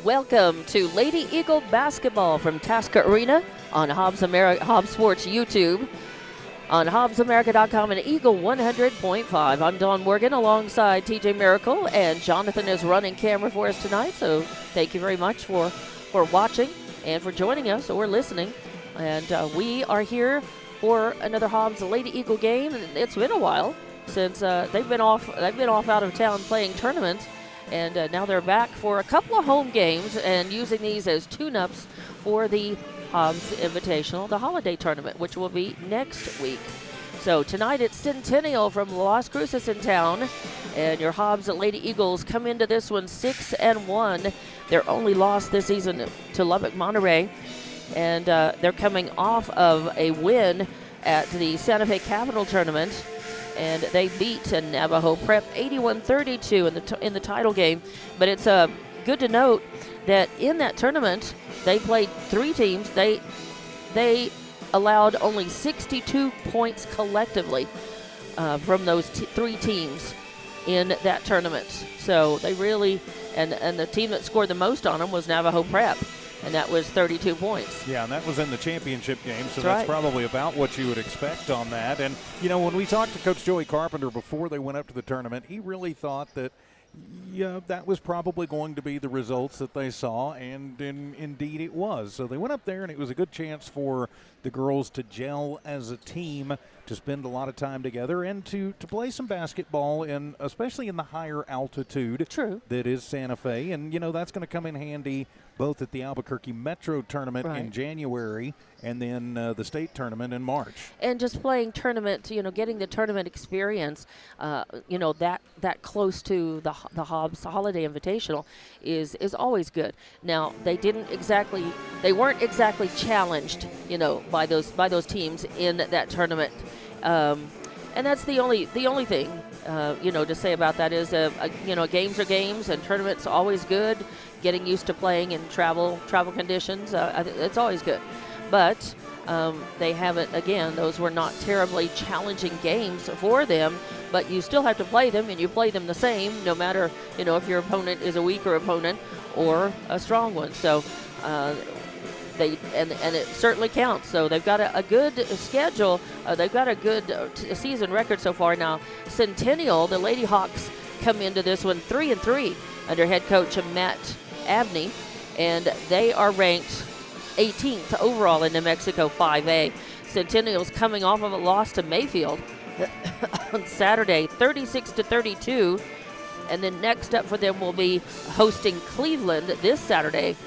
Welcome to Lady Eagle Basketball from Tasca Arena on Hobbs Sports YouTube, on HobbsAmerica.com and Eagle 100.5. I'm Dawn Morgan alongside TJ Miracle, and Jonathan is running camera for us tonight, so thank you very much for watching and for joining us or listening. And we are here for another Hobbs Lady Eagle game. It's been a while since they've been off out of town playing tournaments. And now they're back for a couple of home games and using these as tune-ups for the Hobbs Invitational, the holiday tournament, which will be next week. So tonight it's Centennial from Las Cruces in town, and your Hobbs Lady Eagles come into this one 6-1. Their only loss this season to Lubbock Monterey, and they're coming off of a win at the Santa Fe Capital Tournament. And they beat Navajo Prep 81-32 in the title game. But it's good to note that in that tournament, they played three teams. They allowed only 62 points collectively from those three teams in that tournament. So they really, and the team that scored the most on them was Navajo Prep, and that was 32 points. Yeah, and that was in the championship game, so that's right. Probably about what you would expect on that. And, you know, when we talked to Coach Joey Carpenter before they went up to the tournament, he really thought that, yeah, that was probably going to be the results that they saw, and indeed it was. So they went up there, and it was a good chance for the girls to gel as a team, to spend a lot of time together, and to play some basketball, especially in the higher altitude. True. That is Santa Fe. And, you know, that's going to come in handy both at the Albuquerque Metro Tournament in January and then the state tournament in March. And just playing tournament, you know, getting the tournament experience, you know, that close to the Hobbs Holiday Invitational is always good. Now, they weren't exactly challenged, you know, by those teams in that tournament. And that's the only thing, you know, to say about that is, you know, games are games and tournaments are always good. Getting used to playing in travel conditions, it's always good. But they haven't, again, those were not terribly challenging games for them, but you still have to play them, and you play them the same, no matter, you know, if your opponent is a weaker opponent or a strong one. So and it certainly counts. So they've got a good schedule. They've got a good season record so far. Now, Centennial, the Lady Hawks, come into this one 3-3 under head coach Matt Abney, and they are ranked 18th overall in New Mexico 5A. Centennial's coming off of a loss to Mayfield on Saturday, 36-32, and then next up for them will be hosting Cleveland this Saturday.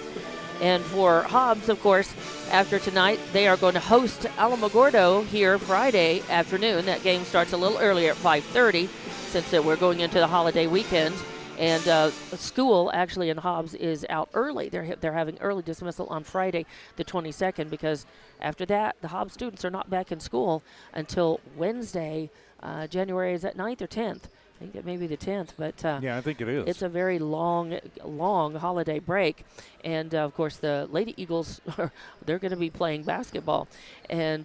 And for Hobbs, of course, after tonight, they are going to host Alamogordo here Friday afternoon. That game starts a little earlier at 5:30 since we're going into the holiday weekend. And school actually in Hobbs is out early. They're having early dismissal on Friday the 22nd, because after that, the Hobbs students are not back in school until Wednesday, January, is that 9th or 10th? I think it may be the 10th, but yeah, I think it is. It's a very long holiday break. And, of course, the Lady Eagles, they're going to be playing basketball. And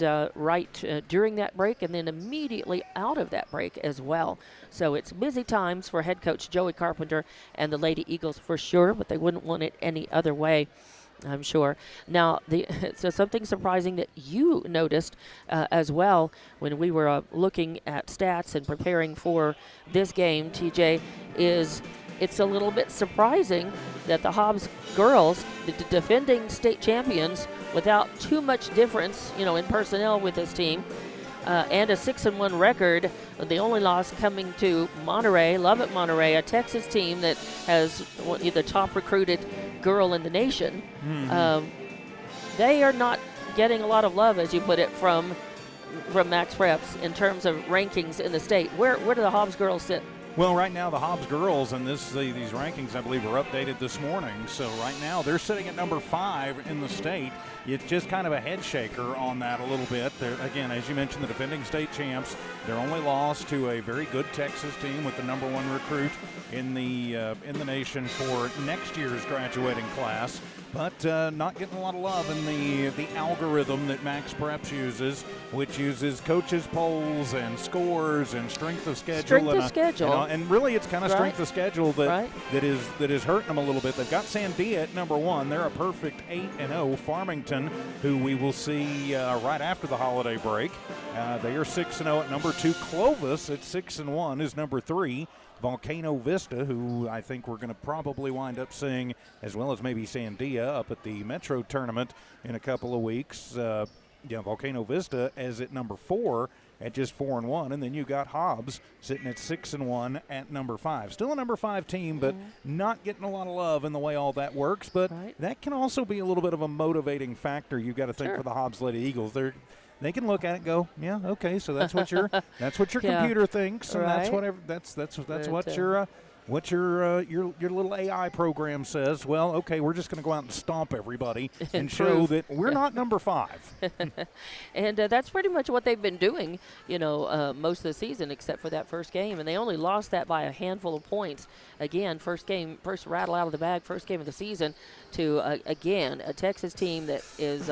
during that break and then immediately out of that break as well. So it's busy times for head coach Joey Carpenter and the Lady Eagles for sure, but they wouldn't want it any other way, I'm sure. Now, so something surprising that you noticed as well when we were looking at stats and preparing for this game, TJ, is it's a little bit surprising that the Hobbs girls, the defending state champions, without too much difference, you know, in personnel with this team, and a 6-1 record, the only loss coming to Lubbock Monterey, a Texas team that has the top recruited girl in the nation. Mm-hmm. They are not getting a lot of love, as you put it, from Max Preps in terms of rankings in the state. Where do the Hobbs girls sit? Well, right now the Hobbs girls, and these rankings, I believe, were updated this morning. So right now they're sitting at number 5 in the state. It's just kind of a head shaker on that a little bit. Again, as you mentioned, the defending state champs, their only loss to a very good Texas team with the number 1 recruit in the nation for next year's graduating class. but not getting a lot of love in the algorithm that Max Preps uses, which uses coaches' polls and scores and strength of schedule. And really it's kind of strength of schedule that is hurting them a little bit. They've got Sandia at number 1. They're a perfect 8-0. Farmington, who we will see right after the holiday break. They are 6-0 at number 2. Clovis at 6-1 is number 3. Volcano Vista, who I think we're going to probably wind up seeing, as well as maybe Sandia, up at the Metro tournament in a couple of weeks. Volcano Vista as at number 4 at just 4-1, and then you got Hobbs sitting at 6-1 at number 5. Still a number 5 team, but not getting a lot of love in the way all that works. But that can also be a little bit of a motivating factor. You've got to think for the Hobbs Lady Eagles. They can look at it and go, yeah, okay, so that's what your computer thinks, and that's what your little AI program says. Well, okay, we're just going to go out and stomp everybody and show that we're not number 5. And that's pretty much what they've been doing, most of the season, except for that first game, and they only lost that by a handful of points. Again, first rattle out of the bag, first game of the season, to again a Texas team that is.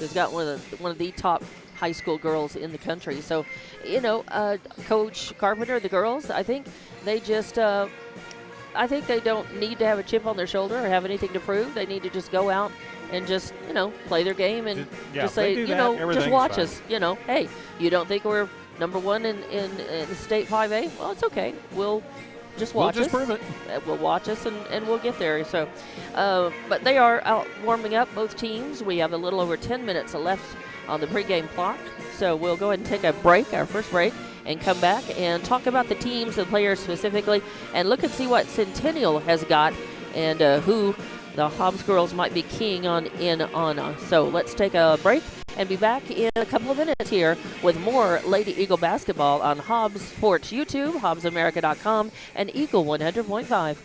Has got one of the top high school girls in the country. So, Coach Carpenter, the girls, I think they just, I think they don't need to have a chip on their shoulder or have anything to prove. They need to just go out and just, play their game and just say, just watch us. Hey, you don't think we're number 1 in the state 5A? Well, it's okay. We'll just watch us. Prove it. We'll watch us and we'll get there. So, but they are out warming up, both teams. We have a little over 10 minutes left on the pregame clock. So we'll go ahead and take a break, our first break, and come back and talk about the teams, the players specifically, and look and see what Centennial has got and who the Hobbs girls might be keying on. So let's take a break and be back in a couple of minutes here with more Lady Eagle basketball on Hobbs Sports YouTube, HobbsAmerica.com, and Eagle 100.5.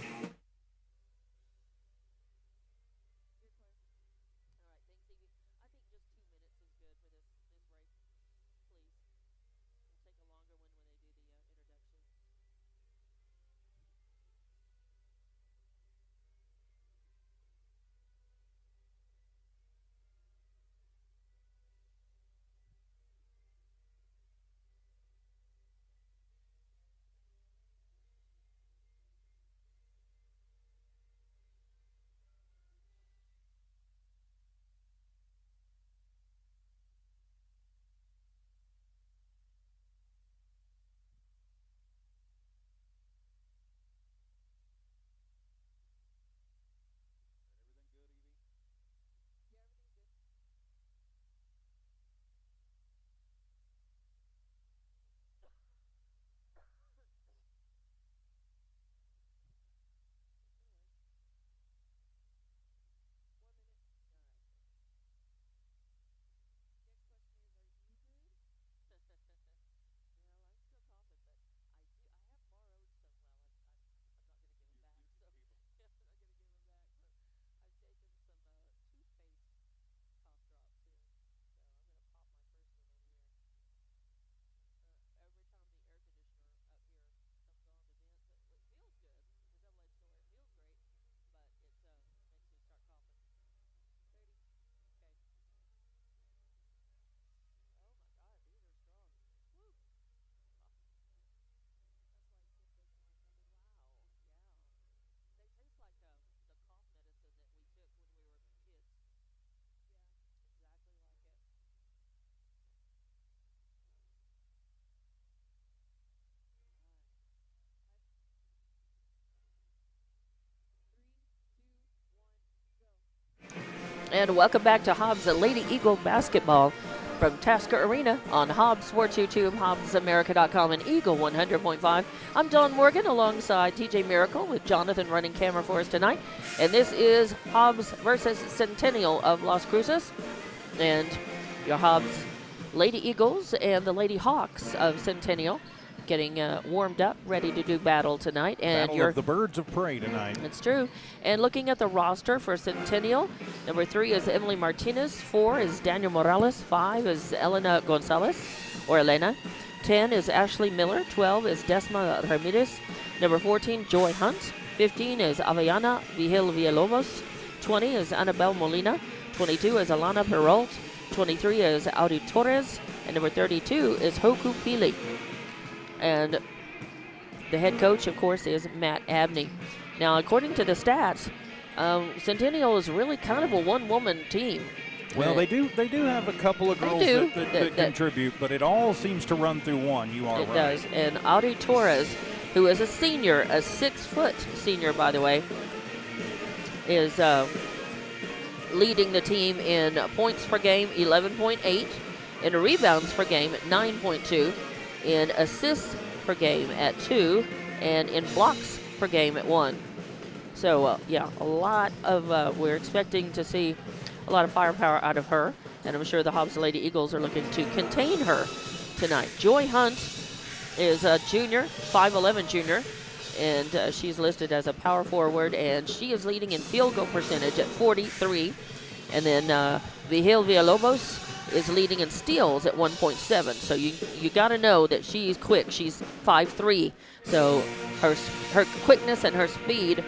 And welcome back to Hobbs Lady Eagle basketball from Tasker Arena on Hobbs Sports YouTube, HobbsAmerica.com, and Eagle 100.5. I'm Dawn Morgan alongside TJ Miracle with Jonathan running camera for us tonight. And this is Hobbs versus Centennial of Las Cruces. And your Hobbs Lady Eagles and the Lady Hawks of Centennial getting warmed up, ready to do battle tonight. And battle of the birds of prey tonight. It's true. And looking at the roster for Centennial, number 3 is Emily Martinez, 4 is Daniel Morales, 5 is Elena Gonzalez, or Elena, 10 is Ashley Miller, 12 is Desma Ramirez, number 14, Joy Hunt, 15 is Aviana Vigil Villalobos, 20 is Annabelle Molina. 22 is Alana Peralt. 23 is Audi Torres. And number 32 is Hoku Pili. And the head coach, of course, is Matt Abney. Now, according to the stats, Centennial is really kind of a one-woman team. Well, they do have a couple of girls that contribute, but it all seems to run through one. You are right. It does. And Audi Torres, who is a senior, a 6-foot senior, by the way, is leading the team in points per game, 11.8, in rebounds per game, 9.2, in assists per game at 2, and in blocks per game at 1. So, yeah, a lot of, we're expecting to see a lot of firepower out of her, and I'm sure the Hobbs Lady Eagles are looking to contain her tonight. Joy Hunt is a junior, 5'11 junior, and she's listed as a power forward, and she is leading in field goal percentage at 43. And then Vigil Villalobos is leading in steals at 1.7. So you got to know that she's quick. She's 5'3", so her quickness and her speed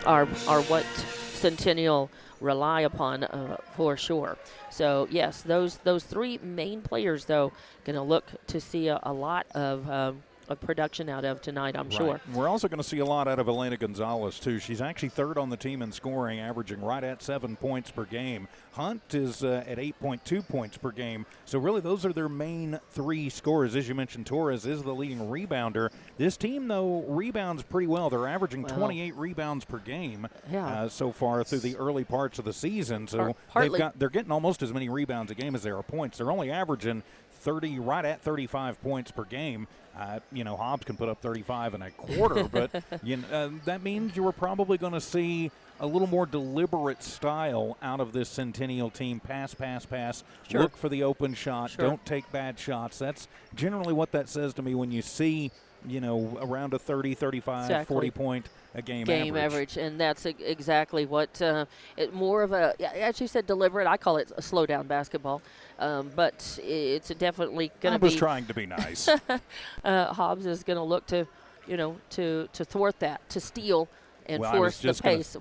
are what Centennial rely upon for sure. So yes, those three main players though going to look to see a lot of production out of tonight, I'm sure. We're also going to see a lot out of Elena Gonzalez too. She's actually third on the team in scoring, averaging right at 7 points per game. Hunt is at 8.2 points per game. So really those are their main three scorers. As you mentioned, Torres is the leading rebounder. This team though rebounds pretty well. They're averaging 28 rebounds per game so far through the early parts of the season. So they're getting almost as many rebounds a game as there are points. They're only averaging right at 35 points per game. Hobbs can put up 35 and a quarter, but that means you were probably going to see a little more deliberate style out of this Centennial team. Pass. Sure. Look for the open shot. Sure. Don't take bad shots. That's generally what that says to me when you see, around a 30, 35, 40 point a game average. And that's exactly what more of a, as you said, deliberate. I call it a slow down basketball, but it's definitely going to be. I was trying to be nice. Hobbs is going to look to, to thwart that, to steal and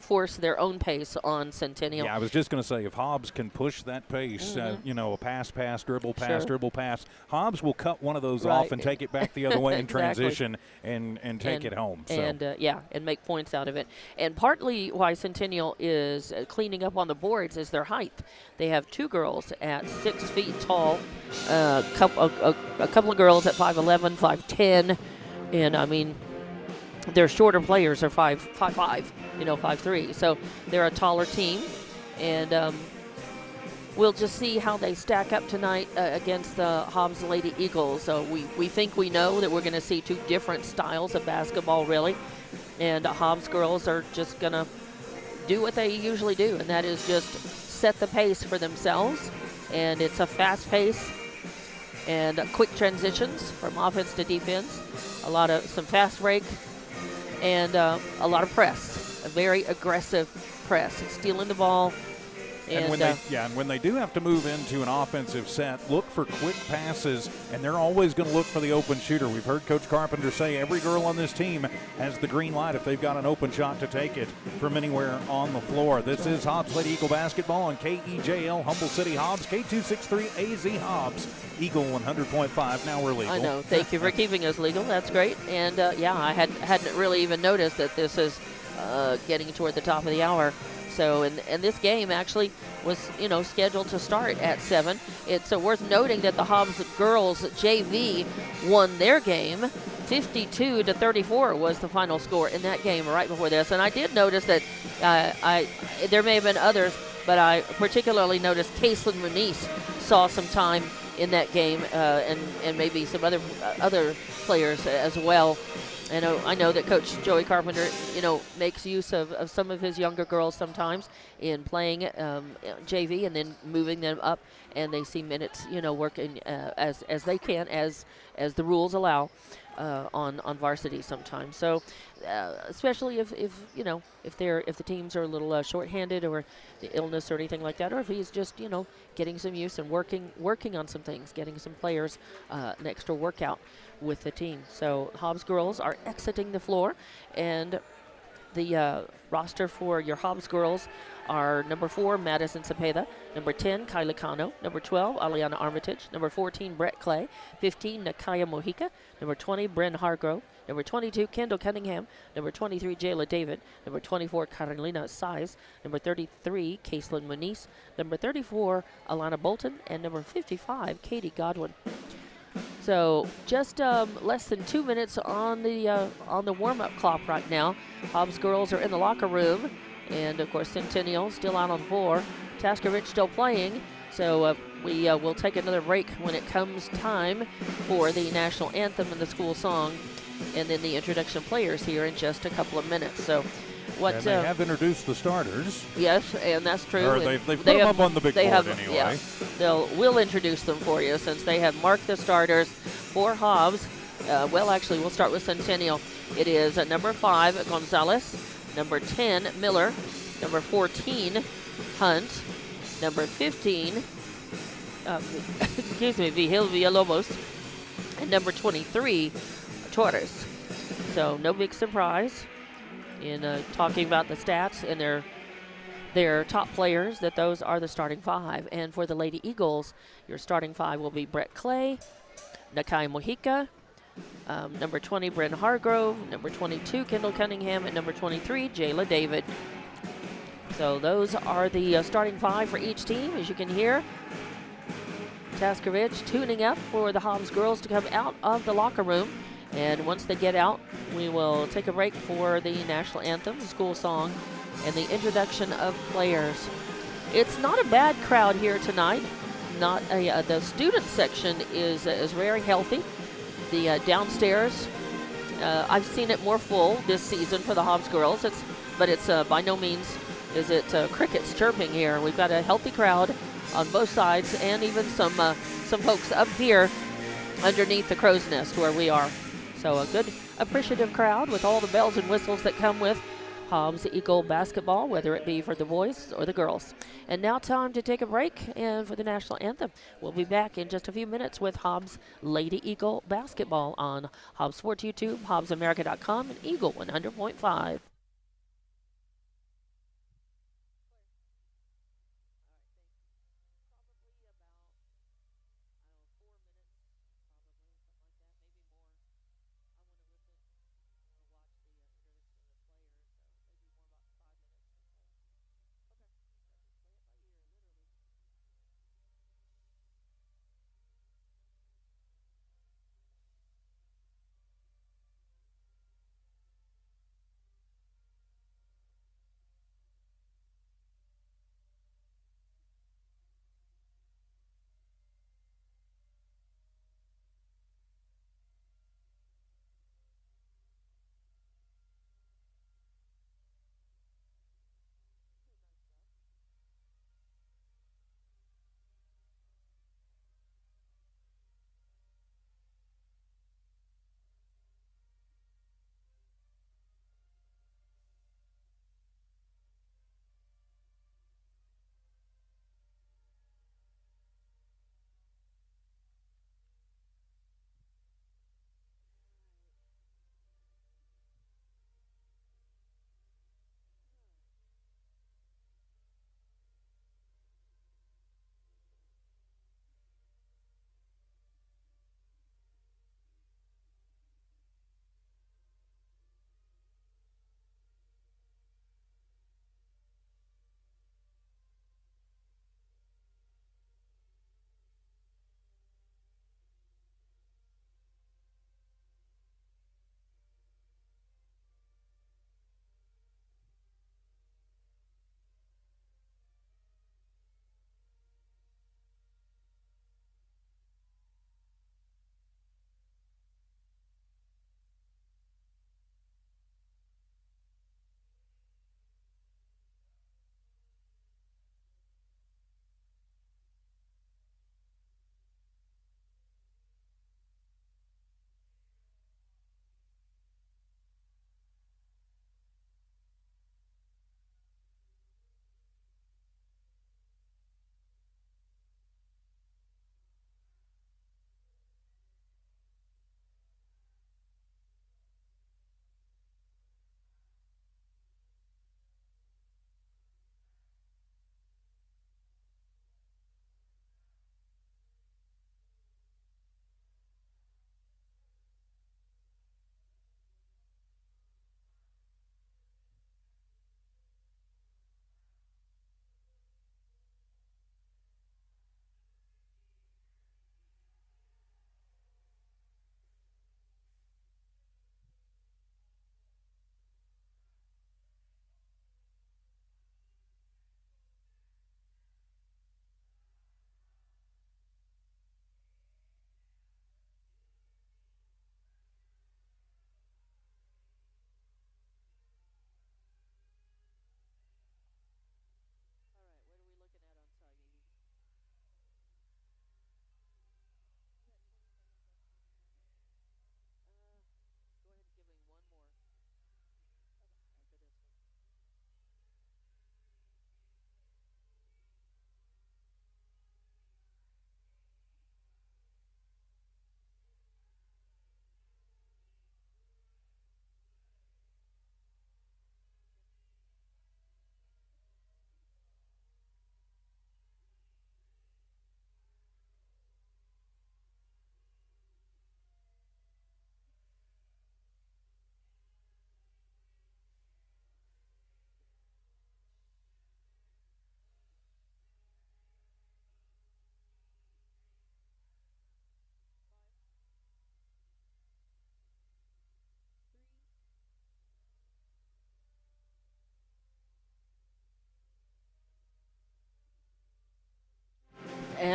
force their own pace on Centennial. Yeah, I was just going to say, if Hobbs can push that pace, a pass, dribble, pass, Hobbs will cut one of those off and take it back the other way in transition and take it home. So. And make points out of it. And partly why Centennial is cleaning up on the boards is their height. They have two girls at 6 feet tall, a couple of girls at 5'11", 5'10", and I mean, their shorter players are 5'5", 5'3". So they're a taller team, and we'll just see how they stack up tonight against the Hobbs Lady Eagles. So we think we know that we're going to see two different styles of basketball, really, and the Hobbs girls are just going to do what they usually do, and that is just set the pace for themselves. And it's a fast pace and quick transitions from offense to defense, some fast break, and a lot of press, a very aggressive press, stealing the ball. And when they do have to move into an offensive set, look for quick passes, and they're always going to look for the open shooter. We've heard Coach Carpenter say every girl on this team has the green light if they've got an open shot to take it from anywhere on the floor. This is Hobbs Lady Eagle basketball on KEJL Humble City Hobbs, K263 AZ Hobbs, Eagle 100.5. Now we're legal. I know. Thank you for keeping us legal. That's great. And I hadn't really even noticed that this is getting toward the top of the hour. So, and this game actually was, scheduled to start at 7. It's worth noting that the Hobbs girls JV won their game. 52-34 was the final score in that game right before this. And I did notice that there may have been others, but I particularly noticed Caitlin Muniz saw some time in that game, and maybe some other players as well. I know that Coach Joey Carpenter, makes use of some of his younger girls sometimes in playing JV and then moving them up, and they see minutes, working as they can, as the rules allow on varsity sometimes. So especially if the teams are a little shorthanded or the illness or anything like that, or if he's just getting some use and working on some things, getting some players an extra workout with the team. So Hobbs girls are exiting the floor, and the roster for your Hobbs girls are number 4, Madison Cepeda, number 10, Kylie Cano, number 12, Aliana Armitage, number 14, Brett Clay, 15, Nakaya Mojica, number 20, Bryn Hargrove, number 22, Kendall Cunningham, number 23, Jayla David, number 24, Carolina Size, number 33, Caitlin Moniz, number 34, Alana Bolton, and number 55, Katie Godwin. So just less than 2 minutes on the warm-up clock right now. Hobbs girls are in the locker room, and of course Centennial still out on the floor. Tasker Ridge still playing. So we will take another break when it comes time for the national anthem and the school song, and then the introduction players here in just a couple of minutes. So. And they have introduced the starters. Yes, and that's true. Or they've put them up on the big board anyway. Yeah, we'll introduce them for you since they have marked the starters for Hobbs. Well, actually, we'll start with Centennial. It is number 5, Gonzalez, number 10, Miller, number 14, Hunt, number 15, Vigil Villalobos, and number 23, Torres. So no big surprise in talking about the stats and their top players, that those are the starting 5. And for the Lady Eagles, your starting 5 will be Brett Clay, Nakai Mojica, number 20, Bryn Hargrove, number 22, Kendall Cunningham, and number 23, Jayla David. So those are the starting 5 for each team. As you can hear, Tasker Ridge tuning up for the Hobbs girls to come out of the locker room. And once they get out, we will take a break for the national anthem, the school song, and the introduction of players. It's not a bad crowd here tonight. The student section is very healthy. The downstairs, I've seen it more full this season for the Hobbs girls. But it's by no means is it crickets chirping here. We've got a healthy crowd on both sides, and even some folks up here underneath the crow's nest where we are. So a good, appreciative crowd with all the bells and whistles that come with Hobbs Eagle basketball, whether it be for the boys or the girls. And now time to take a break and for the national anthem. We'll be back in just a few minutes with Hobbs Lady Eagle basketball on Hobbs Sports YouTube, HobbsAmerica.com, and Eagle 100.5.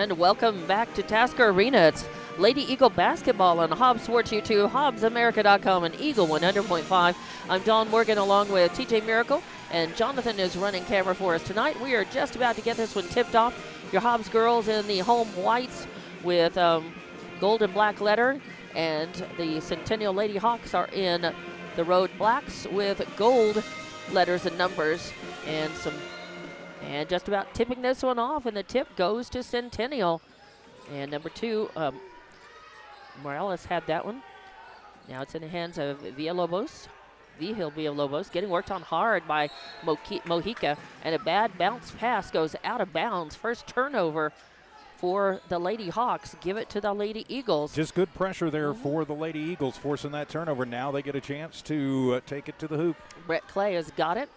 And welcome back to Tasker Arena. It's Lady Eagle basketball on Hobbs Sports YouTube, HobbsAmerica.com, and Eagle 100.5. I'm Dawn Morgan along with TJ Miracle, and Jonathan is running camera for us tonight. We are just about to get this one tipped off. Your Hobbs girls in the home whites with gold and black letter, and the Centennial Lady Hawks are in the road blacks with gold letters and numbers, and just about tipping this one off, and the tip goes to Centennial. And number 2, Morales had that one. Now it's in the hands of Villalobos. Villalobos getting worked on hard by Mojica, and a bad bounce pass goes out of bounds. First turnover for the Lady Hawks. Give it to the Lady Eagles. Just good pressure there for the Lady Eagles, forcing that turnover. Now they get a chance to take it to the hoop. Brett Clay has got it.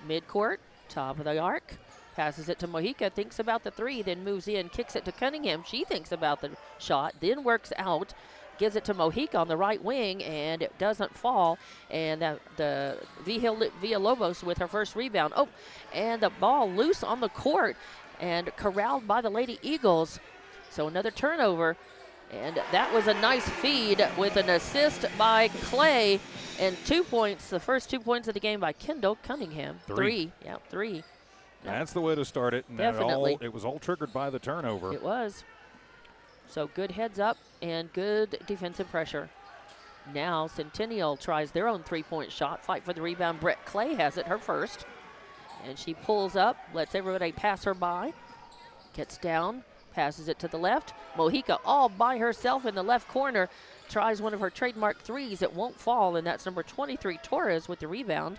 Midcourt, top of the arc. Passes it to Mojica, thinks about the 3, then moves in, kicks it to Cunningham. She thinks about the shot, then works out, gives it to Mojica on the right wing, and it doesn't fall. And the Villalobos with her first rebound. Oh, and the ball loose on the court and corralled by the Lady Eagles. So another turnover. And that was a nice feed with an assist by Clay, and 2 points, the first 2 points of the game by Kendall Cunningham. Three. That's the way to start it. And definitely. It was all triggered by the turnover. It was. So good heads up and good defensive pressure. Now Centennial tries their own 3-point shot. Fight for the rebound. Brett Clay has it, her first. And she pulls up, lets everybody pass her by. Gets down, passes it to the left. Mojica all by herself in the left corner. Tries one of her trademark 3s. It won't fall, and that's number 23, Torres, with the rebound.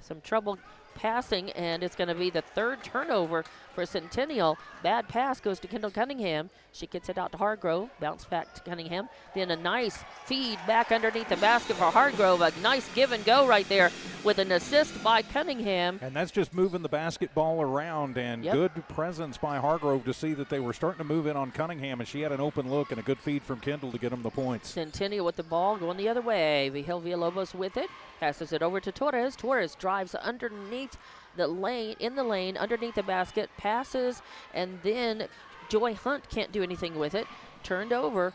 Some trouble passing, and it's going to be the 3rd turnover for Centennial. Bad pass goes to Kendall Cunningham. She gets it out to Hargrove. Bounce back to Cunningham. Then a nice feed back underneath the basket for Hargrove. A nice give and go right there with an assist by Cunningham. And that's just moving the basketball around, and good presence by Hargrove to see that they were starting to move in on Cunningham, and she had an open look and a good feed from Kendall to get them the points. Centennial with the ball going the other way. Villalobos with it. Passes it over to Torres. Torres drives underneath the lane, in the lane, underneath the basket, passes, and then Joy Hunt can't do anything with it. Turned over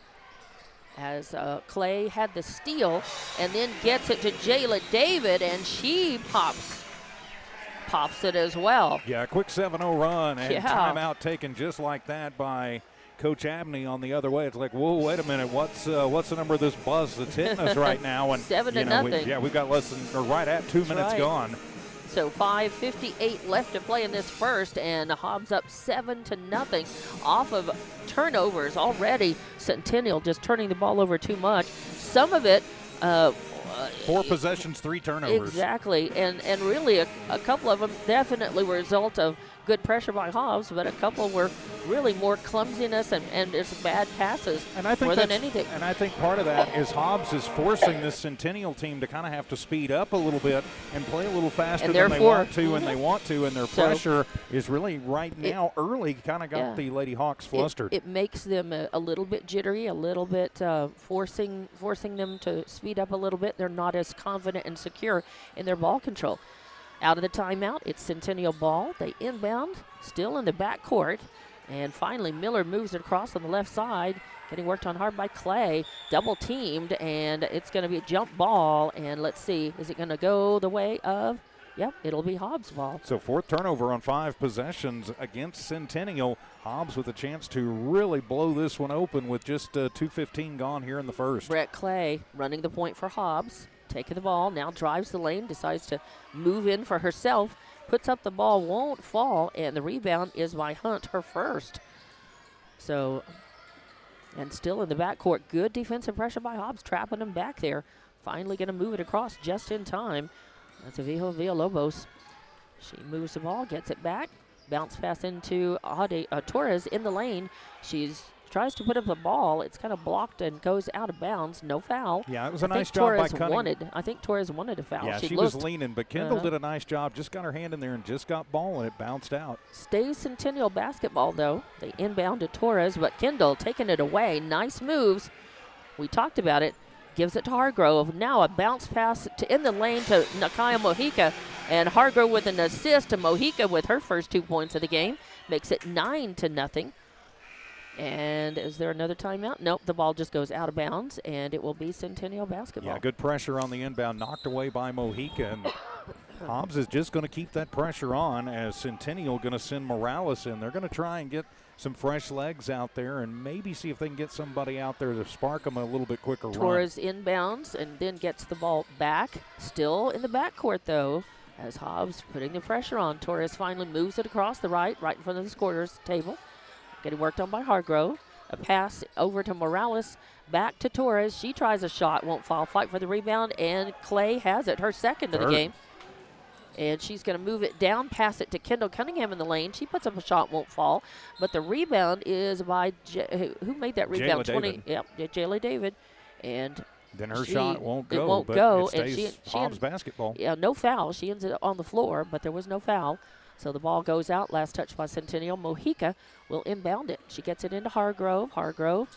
as Clay had the steal, and then gets it to Jayla David, and she pops it as well. Yeah, a quick 7-0 run, and timeout taken just like that by Coach Abney on the other way. It's like, whoa, wait a minute, what's the number of this buzz that's hitting us right now? And 7-0. We've got less than, or right at 2 minutes gone. So 5:58 left to play in this first, and Hobbs up 7-0 off of turnovers already. Centennial just turning the ball over too much. Some of it 4 possessions, 3 turnovers. Exactly, and really a couple of them definitely were a result of good pressure by Hobbs, but a couple were really more clumsiness and just bad passes more than anything. And I think part of that is Hobbs is forcing this Centennial team to kind of have to speed up a little bit and play a little faster than they want to, and their pressure is really right now early kind of got the Lady Hawks flustered. It makes them a little bit jittery, a little bit forcing them to speed up a little bit. They're not as confident and secure in their ball control. Out of the timeout, it's Centennial ball. They inbound, still in the backcourt. And finally, Miller moves it across on the left side, getting worked on hard by Clay. Double teamed, and it's going to be a jump ball. And let's see, is it going to go the way of? Yep, it'll be Hobbs' ball. So 4th turnover on 5 possessions against Centennial. Hobbs with a chance to really blow this one open with just 2:15 gone here in the first. Brett Clay running the point for Hobbs. Taking the ball, now drives the lane, decides to move in for herself, puts up the ball, won't fall, and the rebound is by Hunt, her first. So, and still in the backcourt, good defensive pressure by Hobbs, trapping him back there. Finally going to move it across just in time. That's a Villalobos. She moves the ball, gets it back, bounce pass into Torres in the lane. Tries to put up the ball. It's kind of blocked and goes out of bounds. No foul. Yeah, it was a nice job by Cunningham. I think Torres wanted a foul. Yeah, she was leaning, but Kendall did a nice job. Just got her hand in there and just got ball, and it bounced out. Stays Centennial basketball, though. They inbound to Torres, but Kendall taking it away. Nice moves. We talked about it. Gives it to Hargrove. Now a bounce pass in the lane to Nakaya Mojica, and Hargrove with an assist to Mojica with her first 2 points of the game. Makes it 9-0. And is there another timeout? Nope, the ball just goes out of bounds, and it will be Centennial basketball. Yeah, good pressure on the inbound, knocked away by Mojica. And Hobbs is just going to keep that pressure on as Centennial going to send Morales in. They're going to try and get some fresh legs out there and maybe see if they can get somebody out there to spark them a little bit quicker. Torres inbounds and then gets the ball back. Still in the backcourt, though, as Hobbs putting the pressure on. Torres finally moves it across the right in front of the scorer's table. Getting worked on by Hargrove. A pass over to Morales, back to Torres. She tries a shot, won't fall. Fight for the rebound, and Clay has it, her second of the game. And she's going to move it down, pass it to Kendall Cunningham in the lane. She puts up a shot, won't fall. But the rebound is by, who made that rebound? Jayla David. And then her shot won't go. It won't go. It stays Hobbs basketball. Yeah, no foul. She ends it on the floor, but there was no foul. So the ball goes out. Last touch by Centennial. Mojica will inbound it. She gets it into Hargrove. Hargrove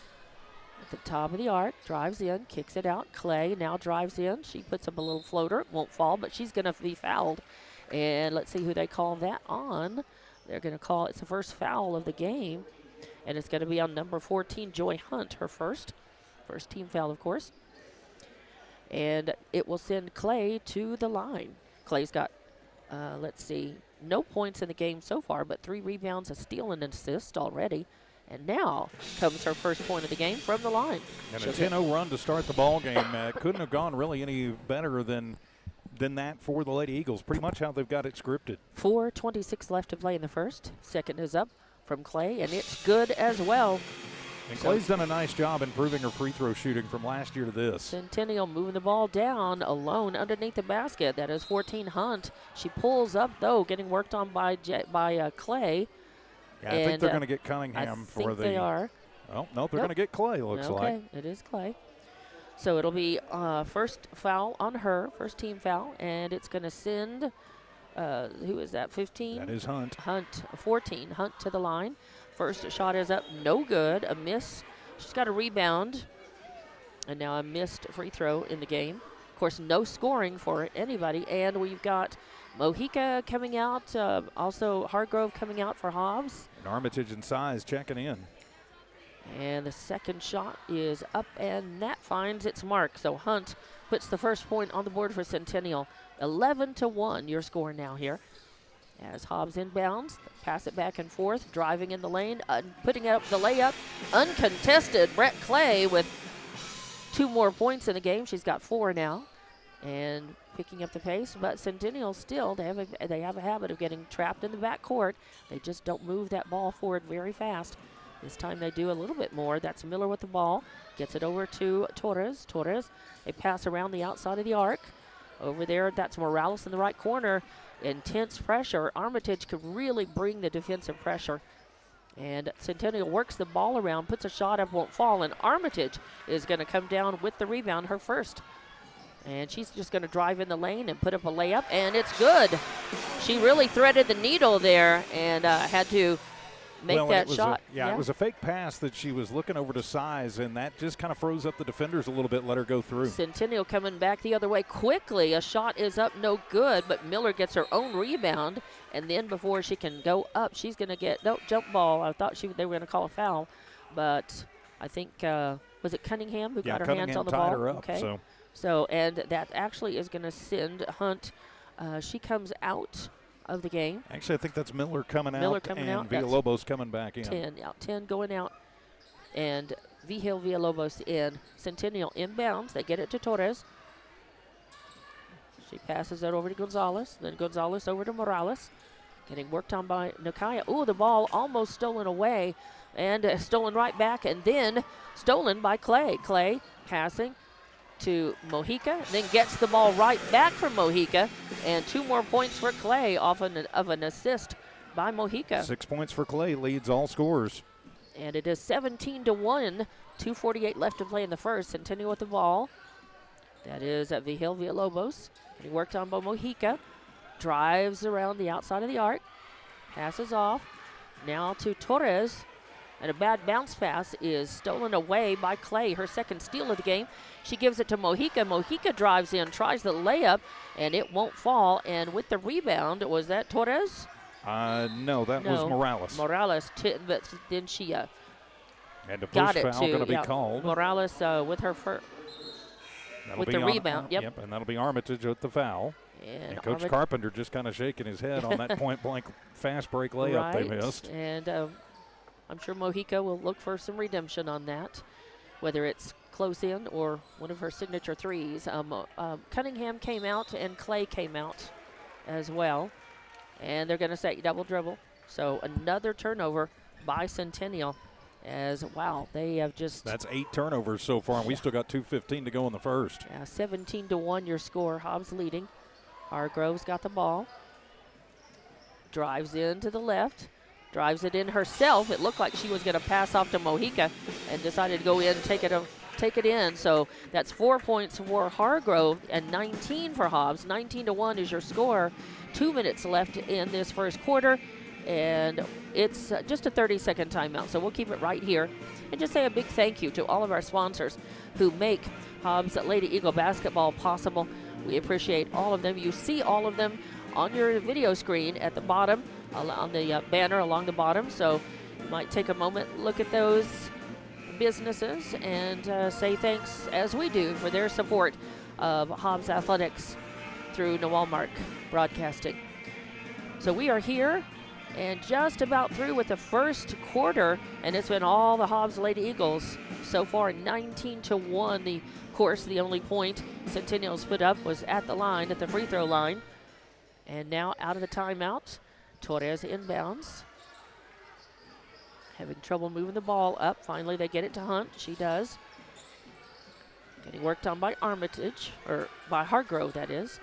at the top of the arc, drives in, kicks it out. Clay now drives in. She puts up a little floater. It won't fall, but she's going to be fouled. And let's see who they call that on. They're going to call it's the first foul of the game, and it's going to be on number 14, Joy Hunt, her first team foul, of course. And it will send Clay to the line. Clay's got, let's see, no points in the game so far, but 3 rebounds, a steal, and an assist already. And now comes her first point of the game from the line. And a 10-0 run to start the ball game. Couldn't have gone really any better than that for the Lady Eagles. Pretty much how they've got it scripted. 4:26 left to play in the first. Second is up from Clay, and it's good as well. And Clay's done a nice job improving her free throw shooting from last year to this. Centennial moving the ball down alone underneath the basket. That is 14 Hunt. She pulls up, though, getting worked on by Clay. Yeah, I think they're going to get Cunningham for the. They are. Oh, no, they're going to get Clay, looks like. Okay, it is Clay. So it'll be first foul on her, first team foul, and it's going to send, who is that, 15? That is Hunt. 14, Hunt to the line. First shot is up, no good, a miss. She's got a rebound, and now a missed free throw in the game. Of course, no scoring for anybody, and we've got Mojica coming out, also Hargrove coming out for Hobbs. And Armitage and Size checking in. And the second shot is up, and that finds its mark. So Hunt puts the first point on the board for Centennial. 11-1, your score now here. As Hobbs inbounds, pass it back and forth, driving in the lane, putting up the layup. Uncontested, Brett Clay with 2 more points in the game. She's got 4 now. And picking up the pace, but Centennial still, they have a habit of getting trapped in the backcourt. They just don't move that ball forward very fast. This time they do a little bit more. That's Miller with the ball. Gets it over to Torres. Torres, they pass around the outside of the arc. Over there, that's Morales in the right corner. Intense pressure. Armitage could really bring the defensive pressure. And Centennial works the ball around, puts a shot up, won't fall, and Armitage is going to come down with the rebound, her first. And she's just going to drive in the lane and put up a layup, and it's good. She really threaded the needle there and had to make that shot. It was a fake pass that she was looking over to Size, and that just kind of froze up the defenders a little bit, let her go through. Centennial coming back the other way quickly. A shot is up, no good, but Miller gets her own rebound, and then before she can go up, she's going to get, no, jump ball. I thought they were going to call a foul, but I think, was it Cunningham who got her hands on the ball? Cunningham tied her up, okay. So, and that actually is going to send Hunt. She comes out of the game. Actually, I think that's Miller coming out, and Villalobos coming back in. 10 going out, and Villalobos in. Centennial inbounds. They get it to Torres. She passes it over to Gonzalez. Then Gonzalez over to Morales. Getting worked on by Nakaya. Ooh, the ball almost stolen away, and stolen right back, and then stolen by Clay. Clay passing to Mojica, then gets the ball right back from Mojica, and 2 more points for Clay off of an assist by Mojica. 6 points for Clay, leads all scorers. And it is 17-1, 2:48 left to play in the first. Centennial with the ball. That is at Villalobos. He worked on by Mojica. Drives around the outside of the arc. Passes off. Now to Torres. And a bad bounce pass is stolen away by Clay, her second steal of the game. She gives it to Mojica. Mojica drives in, tries the layup, and it won't fall. And with the rebound, was that Torres? No, that was Morales. Morales, but then she And a push got it foul going to be yeah. called. Morales with her with the rebound. Yep. And that'll be Armitage with the foul. And Coach Carpenter just kind of shaking his head on that point-blank fast break layup they missed. And I'm sure Mojica will look for some redemption on that, whether it's close in or one of her signature threes. Cunningham came out and Clay came out as well. And they're going to set double dribble. So another turnover by Centennial. As, wow, they have just... That's 8 turnovers so far, and we still got 2:15 to go in the first. Yeah, 17-1 your score. Hobbs leading. Hargrove's got the ball. Drives in to the left. Drives it in herself. It looked like she was going to pass off to Mojica and decided to go in and take it in. So that's 4 points for Hargrove and 19 for Hobbs. 19-1 is your score. 2 minutes left in this first quarter. And it's just a 30-second timeout, so we'll keep it right here. And just say a big thank you to all of our sponsors who make Hobbs Lady Eagle basketball possible. We appreciate all of them. You see all of them on your video screen at the bottom, on the banner along the bottom. So you might take a moment, look at those businesses, and say thanks, as we do, for their support of Hobbs Athletics through Walmart Broadcasting. So we are here and just about through with the first quarter, and it's been all the Hobbs Lady Eagles so far, 19-1. Of course, the only point Centennial's put up was at the line, at the free throw line. And now out of the timeout, Torres inbounds. Having trouble moving the ball up. Finally, they get it to Hunt. She does. Getting worked on by Armitage, or by Hargrove, that is.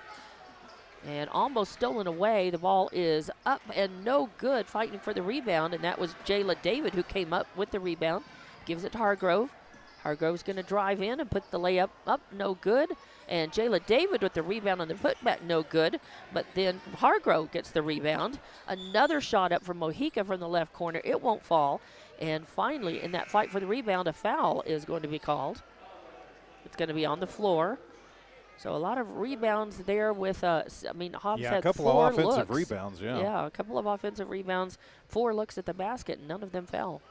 And almost stolen away. The ball is up and no good, fighting for the rebound, and that was Jayla David who came up with the rebound. Gives it to Hargrove. Hargrove's going to drive in and put the layup up, no good. And Jayla David with the rebound on the putback, no good. But then Hargrove gets the rebound. Another shot up from Mojica from the left corner. It won't fall. And finally, in that fight for the rebound, a foul is going to be called. It's going to be on the floor. So a lot of rebounds there with, Hobbs had 4 looks. A couple of offensive rebounds, Yeah, a couple of offensive rebounds, 4 looks at the basket, and none of them fell.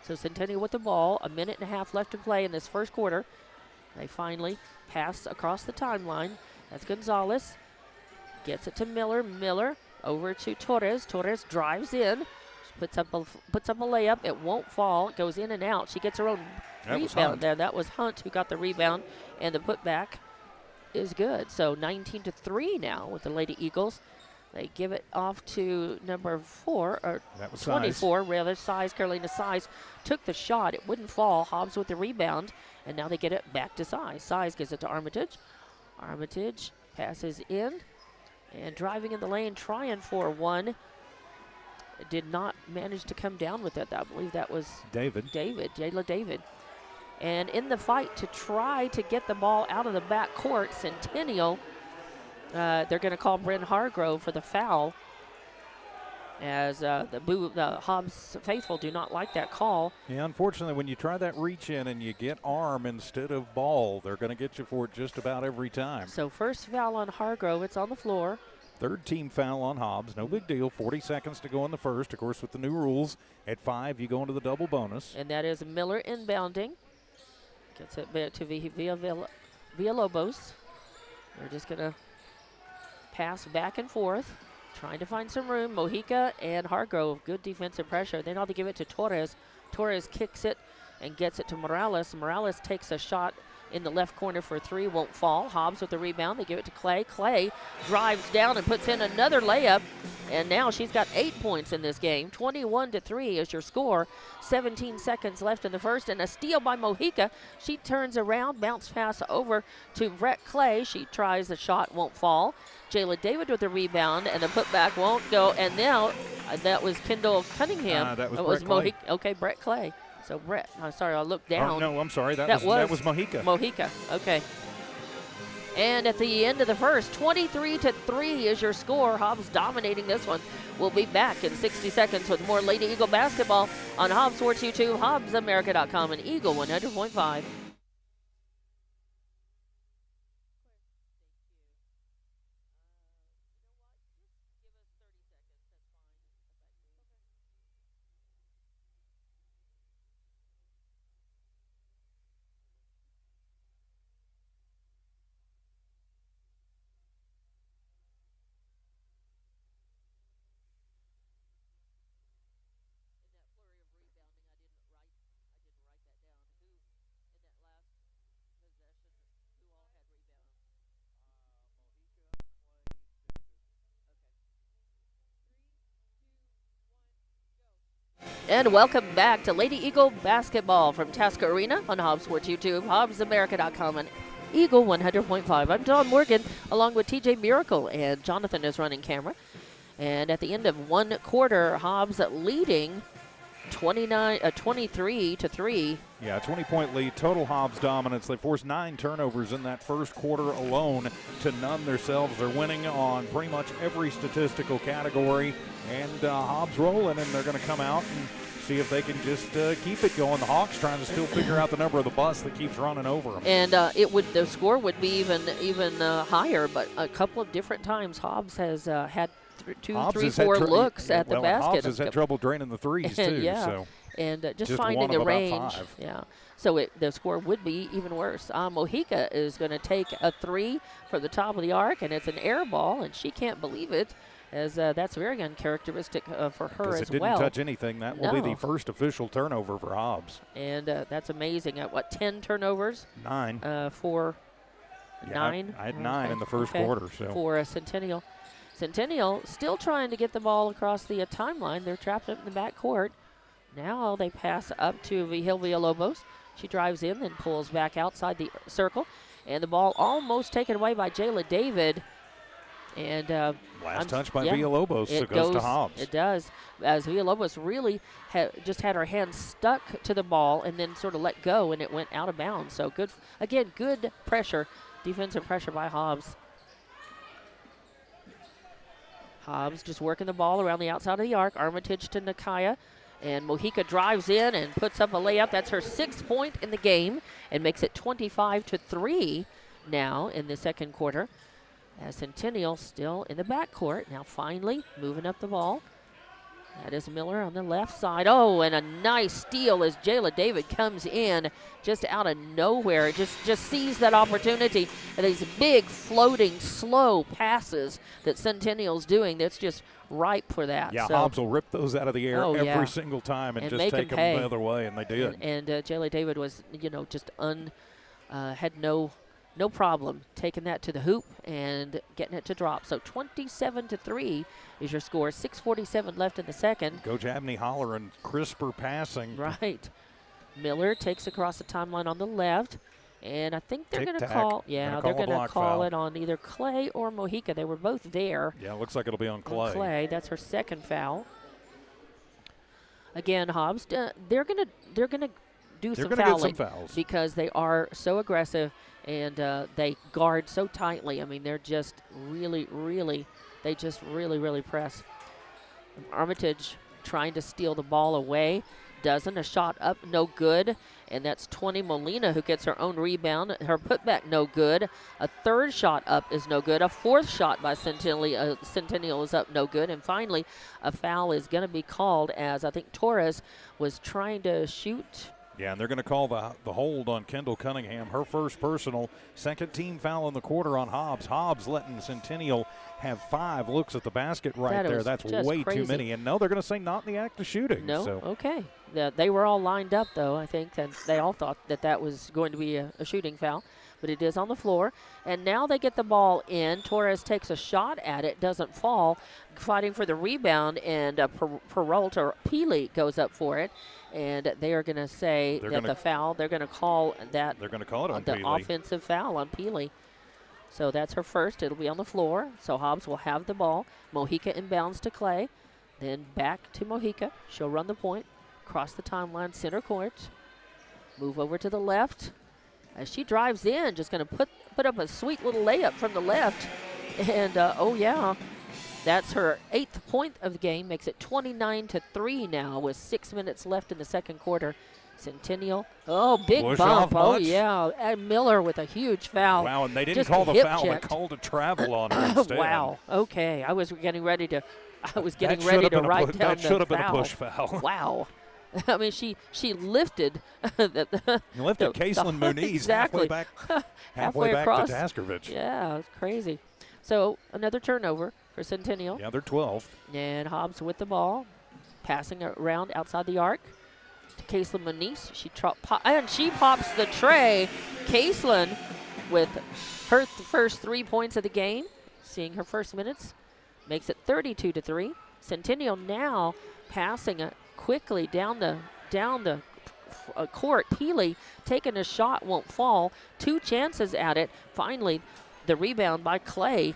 So Centennial with the ball, a minute and a half left to play in this first quarter. They finally pass across the timeline. That's Gonzalez. Gets it to Miller. Miller over to Torres. Torres drives in. Puts up a layup. It won't fall. It goes in and out. She gets her own rebound there. That was Hunt who got the rebound, and the putback is good. So 19-3 now with the Lady Eagles. They give it off to number 4, or that was 24 rather. Carolina Size took the shot. It wouldn't fall. Hobbs with the rebound, and now they get it back to Size. Size gives it to Armitage. Armitage passes in, and driving in the lane, trying for one. Did not manage to come down with it. I believe that was Jayla David. And in the fight to try to get the ball out of the back court, Centennial, they're going to call Bryn Hargrove for the foul, as the Hobbs faithful do not like that call. Yeah, unfortunately, when you try that reach in and you get arm instead of ball, they're going to get you for it just about every time. So first foul on Hargrove. It's on the floor. Third team foul on Hobbs. No big deal. 40 seconds to go in the first. Of course, with the new rules, at 5, you go into the double bonus. And that is Miller inbounding. Gets it back to Villalobos. They're just going to pass back and forth, trying to find some room. Mojica and Hargrove, good defensive pressure. They now to give it to Torres. Torres kicks it and gets it to Morales. Morales takes a shot in the left corner for 3, won't fall. Hobbs with the rebound. They give it to Clay. Clay drives down and puts in another layup, and now she's got 8 points in this game. 21-3 is your score. 17 seconds left in the first, and a steal by Mojica. She turns around, bounce pass over to Brett Clay. She tries the shot, won't fall. Jayla David with the rebound, and the putback won't go. And now that was Kendall Cunningham. That was Brett Clay. Okay, Brett Clay. So Brett, I'm sorry, I looked down. Oh, no, I'm sorry. That was Mojica. Mojica, okay. And at the end of the first, 23-3 is your score. Hobbs dominating this one. We'll be back in 60 seconds with more Lady Eagle basketball on Hobbs Sports YouTube, HobbsAmerica.com, and Eagle 100.5. And welcome back to Lady Eagle basketball from Tasker Arena on Hobbs Sports YouTube, HobbsAmerica.com, and Eagle 100.5. I'm Dawn Morgan, along with TJ Miracle, and Jonathan is running camera. And at the end of one quarter, Hobbs leading 23-3. Yeah, 20-point lead, total Hobbs dominance. They forced 9 turnovers in that first quarter alone to none themselves. They're winning on pretty much every statistical category. And Hobbs rolling, and they're going to come out and see if they can just keep it going. The Hawks trying to still figure out the number of the bus that keeps running over them. And the score would be even higher, but a couple of different times Hobbs has had Hobbs 3, 4 looks at the basket. Hobbs has had trouble draining the threes too. Yeah, so. And just one finding the of about range. 5. Yeah, so the score would be even worse. Mojica is going to take a 3 from the top of the arc, and it's an air ball, and she can't believe it, as that's very uncharacteristic for her as it didn't well. touch anything. That will be the first official turnover for Hobbs. And that's amazing. At 10 turnovers? 9. For 9? I had 9 in the first quarter. So for Centennial. Centennial still trying to get the ball across the timeline. They're trapped up in the back court. Now they pass up to Vigil Villalobos. She drives in, then pulls back outside the circle. And the ball almost taken away by Jayla David. And last touch by Villalobos, so it goes to Hobbs. It does, as Villalobos really just had her hand stuck to the ball and then sort of let go, and it went out of bounds. So good, again, good pressure, defensive pressure by Hobbs. Hobbs just working the ball around the outside of the arc. Armitage to Nakaya. And Mojica drives in and puts up a layup. That's her 6th point in the game and makes it 25-3 now in the second quarter. As Centennial still in the backcourt. Now finally moving up the ball. That is Miller on the left side. Oh, and a nice steal as Jayla David comes in just out of nowhere. Just sees that opportunity. And these big floating slow passes that Centennial's doing, that's just ripe for that. Yeah, so, Hobbs will rip those out of the air every single time and just take them the other way, and they did. And Jayla David was, just had no problem taking that to the hoop and getting it to drop. So 27-3 is your score. 6:47 left in the second. Coach Abney hollering crisper passing. Right. Miller takes across the timeline on the left. And I think they're going to call, they're going to call it on either Clay or Mojica. They were both there. Yeah, it looks like it'll be on Clay. That's her second foul. Again, Hobbs, they're going to do some fouling because they are so aggressive and they guard so tightly. I mean, they're just really press. Armitage trying to steal the ball away. Doesn't. A shot up, no good. And that's 20 Molina who gets her own rebound. Her putback, no good. A third shot up is no good. A fourth shot by Centennial is up, no good. And finally, a foul is going to be called as I think Torres was trying to shoot. Yeah, and they're going to call the hold on Kendall Cunningham. Her first personal, second team foul in the quarter on Hobbs. Hobbs letting Centennial have 5 looks at the basket there. That's way too many. And no, they're going to say not in the act of shooting. No, so. Okay. They were all lined up, though, I think, and they all thought that was going to be a shooting foul. But it is on the floor. And now they get the ball in. Torres takes a shot at it, doesn't fall, fighting for the rebound, and Peralta Peely goes up for it. And they are going to say the foul, they're going to call that. They're going to call it on the Peely. Offensive foul on Peely. So that's her first. It'll be on the floor. So Hobbs will have the ball. Mojica inbounds to Clay. Then back to Mojica. She'll run the point. Cross the timeline, center court. Move over to the left. As she drives in, just going to put up a sweet little layup from the left. And, that's her 8th point of the game. Makes it 29-3 now with 6 minutes left in the second quarter. Centennial. Oh, big bump. Oh, yeah. And Miller with a huge foul. Wow, and they didn't call the foul. They called a travel on her instead. Wow. Okay. I was getting ready to write down the foul. That should have been a push foul. Wow. I mean, she lifted Caitlin Muniz exactly. halfway back across. to Taskovich. Yeah, it's crazy. So another turnover for Centennial. Yeah, they're 12th. And Hobbs with the ball, passing around outside the arc to Caitlin Muniz. She pops the tray. Caitlin with her first 3 points of the game, seeing her first minutes, makes it 32-3. Centennial now passing quickly down the court. Peely taking a shot, won't fall. 2 chances at it. Finally, the rebound by Clay.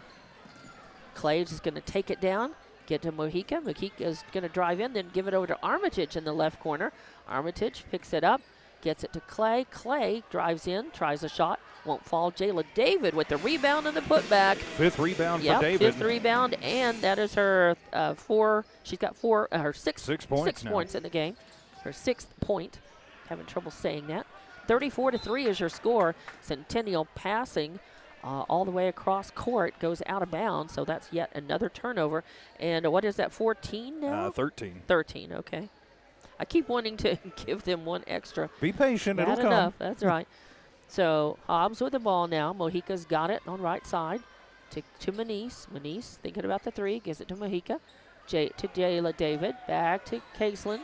Clay is going to take it down, get to Mojica. Mojica is going to drive in, then give it over to Armitage in the left corner. Armitage picks it up, gets it to Clay. Clay drives in, tries a shot, won't fall. Jayla David with the rebound and the putback. 5th rebound for David. 5th rebound, and that is her 4. She's got her 6 points in the game. Her 6th point. Having trouble saying that. 34-3 is your score. Centennial passing all the way across court, goes out of bounds, so that's yet another turnover. And what is that, 14 now? 13. 13, okay. I keep wanting to give them one extra. Be patient, it'll Not come. enough, that's right. So Hobbs with the ball now. Mojica's got it on right side to Manise. Manise thinking about the 3, gives it to Mojica. To Jayla David, back to Caselin.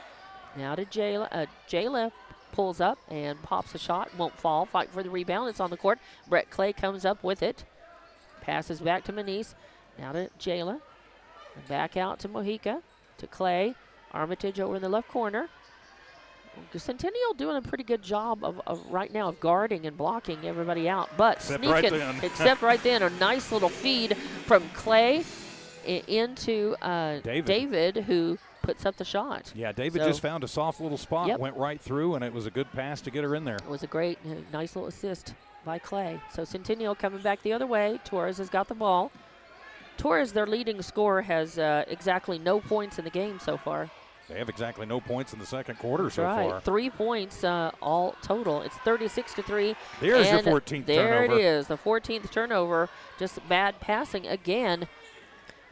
Now to Jayla. Jayla pulls up and pops a shot, won't fall. Fight for the rebound. It's on the court. Brett Clay comes up with it. Passes back to Manise. Now to Jayla. And back out to Mojica. To Clay. Armitage over in the left corner. Centennial doing a pretty good job of right now of guarding and blocking everybody out. But sneaking, except right then, a nice little feed from Clay into David, who puts up the shot. Yeah, David just found a soft little spot, went right through, and it was a good pass to get her in there. It was a great, nice little assist by Clay. So Centennial coming back the other way. Torres has got the ball. Torres, their leading scorer, has exactly no points in the game so far. They have exactly no points in the second quarter so far. 3 points all total. It's 36-3. There's your 14th turnover. There it is, the 14th turnover. Just bad passing again.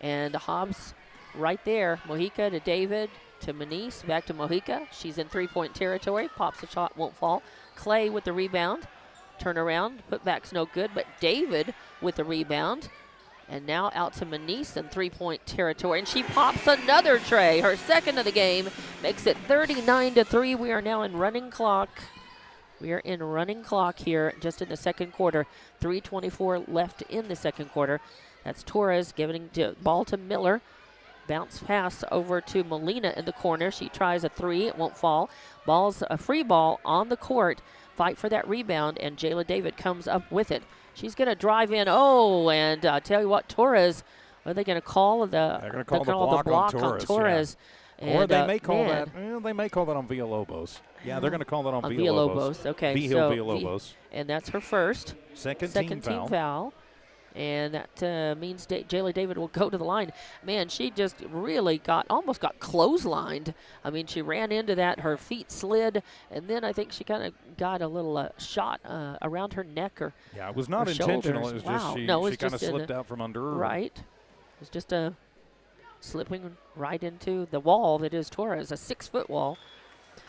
And Hobbs right there. Mojica to David, to Manise, back to Mojica. She's in 3-point territory. Pops a shot, won't fall. Clay with the rebound. Turn around, putback's no good, but David with the rebound. And now out to Manise in 3-point territory. And she pops another tray, her 2nd of the game. Makes it 39-3. We are now in running clock. We are in running clock here just in the second quarter. 3:24 left in the second quarter. That's Torres giving the ball to Miller. Bounce pass over to Molina in the corner. She tries a 3. It won't fall. Ball's a free ball on the court. Fight for that rebound, and Jayla David comes up with it. She's going to drive in. Oh, and tell you what, Torres, are they going to call They're going to call the block on Torres. Yeah. And, or they may call that. They may call that on Villalobos. Yeah, they're going to call that on Villalobos. Okay, Villalobos. And that's her first. Second team foul. And that means Jayla David will go to the line. Man, she just really almost got clotheslined. I mean, she ran into that, her feet slid, and then I think she kind of got a little shot around her neck or yeah, it was not intentional. Shoulders. It was just she kind of slipped out from under her. Right. It was just a slipping right into the wall that is Torres, a 6-foot wall.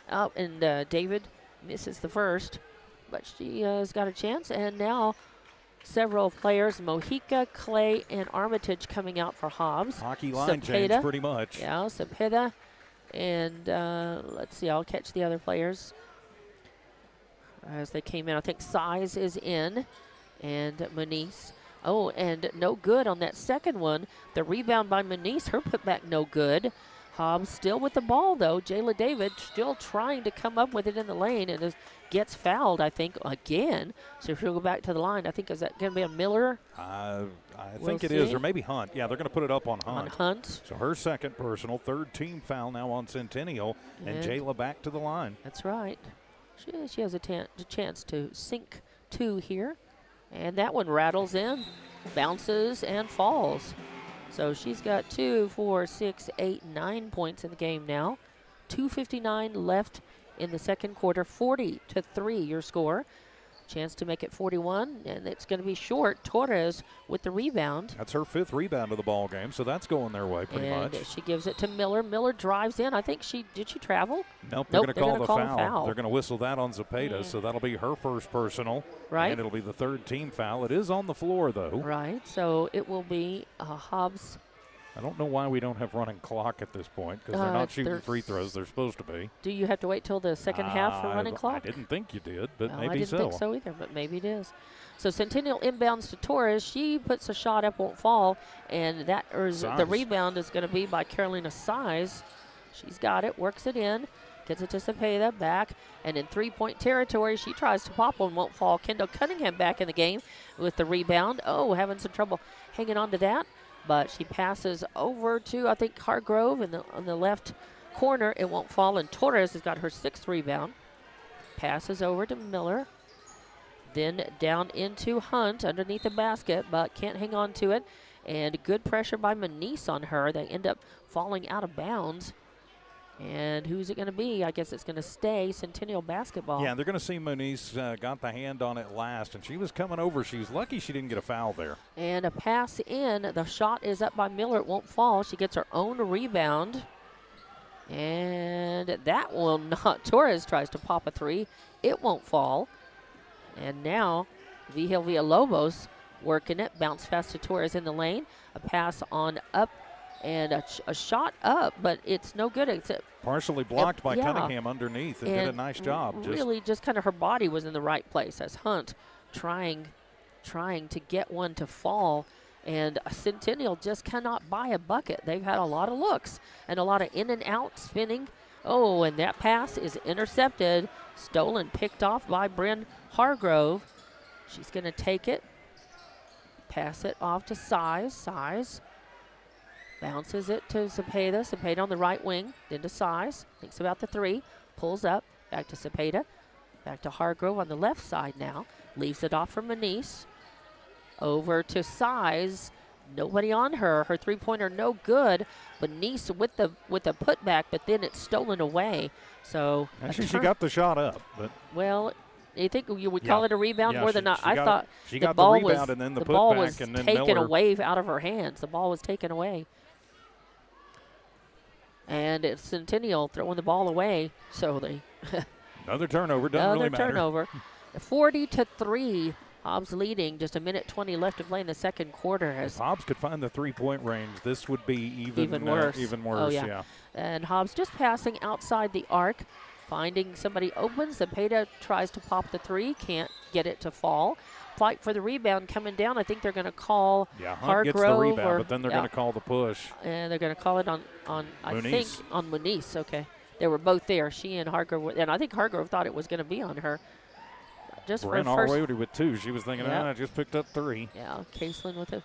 And David misses the first, but she has got a chance, and now several players, Mojica, Clay, and Armitage coming out for Hobbs. Hockey line change pretty much. Yeah, Cepeda. And let's see, I'll catch the other players as they came in. I think Size is in, and Manise. Oh, and no good on that second one. The rebound by Manise, her putback no good. Hobbs still with the ball, though. Jayla David still trying to come up with it in the lane and gets fouled, I think, again. So she'll go back to the line. I think, is that going to be a Miller? I think it is, or maybe Hunt. Yeah, they're going to put it up on Hunt. On Hunt. So her second personal, 3rd team foul now on Centennial, and Jayla back to the line. That's right. She has a chance to sink 2 here. And that one rattles in, bounces, and falls. So she's got 2, 4, 6, 8, 9 points in the game now. 2:59 left in the second quarter. 40-3 your score. Chance to make it 41, and it's going to be short. Torres with the rebound. That's her 5th rebound of the ball game, so that's going their way pretty much. She gives it to Miller. Miller drives in. I think did she travel? Nope, they're going to call the foul. They're going to whistle that on Cepeda, so that'll be her first personal. Right. And it'll be the 3rd team foul. It is on the floor, though. Right, so it will be Hobbs. I don't know why we don't have running clock at this point, because they're not shooting free throws. They're supposed to be. Do you have to wait till the second half for running clock? I didn't think you did, but maybe so. I didn't think so either, but maybe it is. So Centennial inbounds to Torres. She puts a shot up, won't fall, and the rebound is going to be by Carolina Size. She's got it, works it in, gets it to Cepeda, back, and in three-point territory, she tries to pop one, won't fall. Kendall Cunningham back in the game with the rebound. Oh, having some trouble hanging on to that, but she passes over to, I think, Hargrove on the left corner. It won't fall, and Torres has got her 6th rebound. Passes over to Miller. Then down into Hunt underneath the basket, but can't hang on to it. And good pressure by Manise on her. They end up falling out of bounds. And who's it going to be? I guess it's going to stay Centennial basketball. Yeah, they're going to see Manise got the hand on it last, and she was coming over. She was lucky she didn't get a foul there. And a pass in. The shot is up by Miller. It won't fall. She gets her own rebound. And that will not. Torres tries to pop a 3. It won't fall. And now Villalobos working it. Bounce pass to Torres in the lane. A pass on up and a shot up, but it's no good. It's partially blocked by Cunningham underneath and did a nice job. Really just kind of her body was in the right place as Hunt trying to get one to fall. And Centennial just cannot buy a bucket. They've had a lot of looks and a lot of in and out spinning. Oh, and that pass is intercepted, stolen, picked off by Bryn Hargrove. She's going to take it, pass it off to Size. Bounces it to Cepeda. Cepeda on the right wing, then to Size. Thinks about the 3, pulls up, back to Cepeda. Back to Hargrove on the left side now. Leaves it off for Manise. Over to Size. Nobody on her. Her 3-pointer no good. Manise with the putback, but then it's stolen away. So actually, she got the shot up, but well, you think you would call it a rebound more than not? I thought she got the rebound and then the ball was and then taken Miller. away out of her hands. The ball was taken away. And it's Centennial throwing the ball away, so they another turnover. Doesn't really matter. Turnover. 40-3. Hobbs leading. Just a minute 20 left to play in the second quarter. If Hobbs could find the 3-point range, this would be even worse. Oh, yeah. And Hobbs just passing outside the arc, finding somebody open. Cepeda tries to pop the 3, can't get it to fall. Fight for the rebound coming down. I think they're going to call Hunt Hargrove gets the rebound, but then they're going to call the push. And they're going to call it on I think, on Manise. Okay. They were both there. She and Hargrove. And I think Hargrove thought it was going to be on her. Just ran for all the way with 2. She was thinking, I just picked up 3. Yeah, Caseland with it.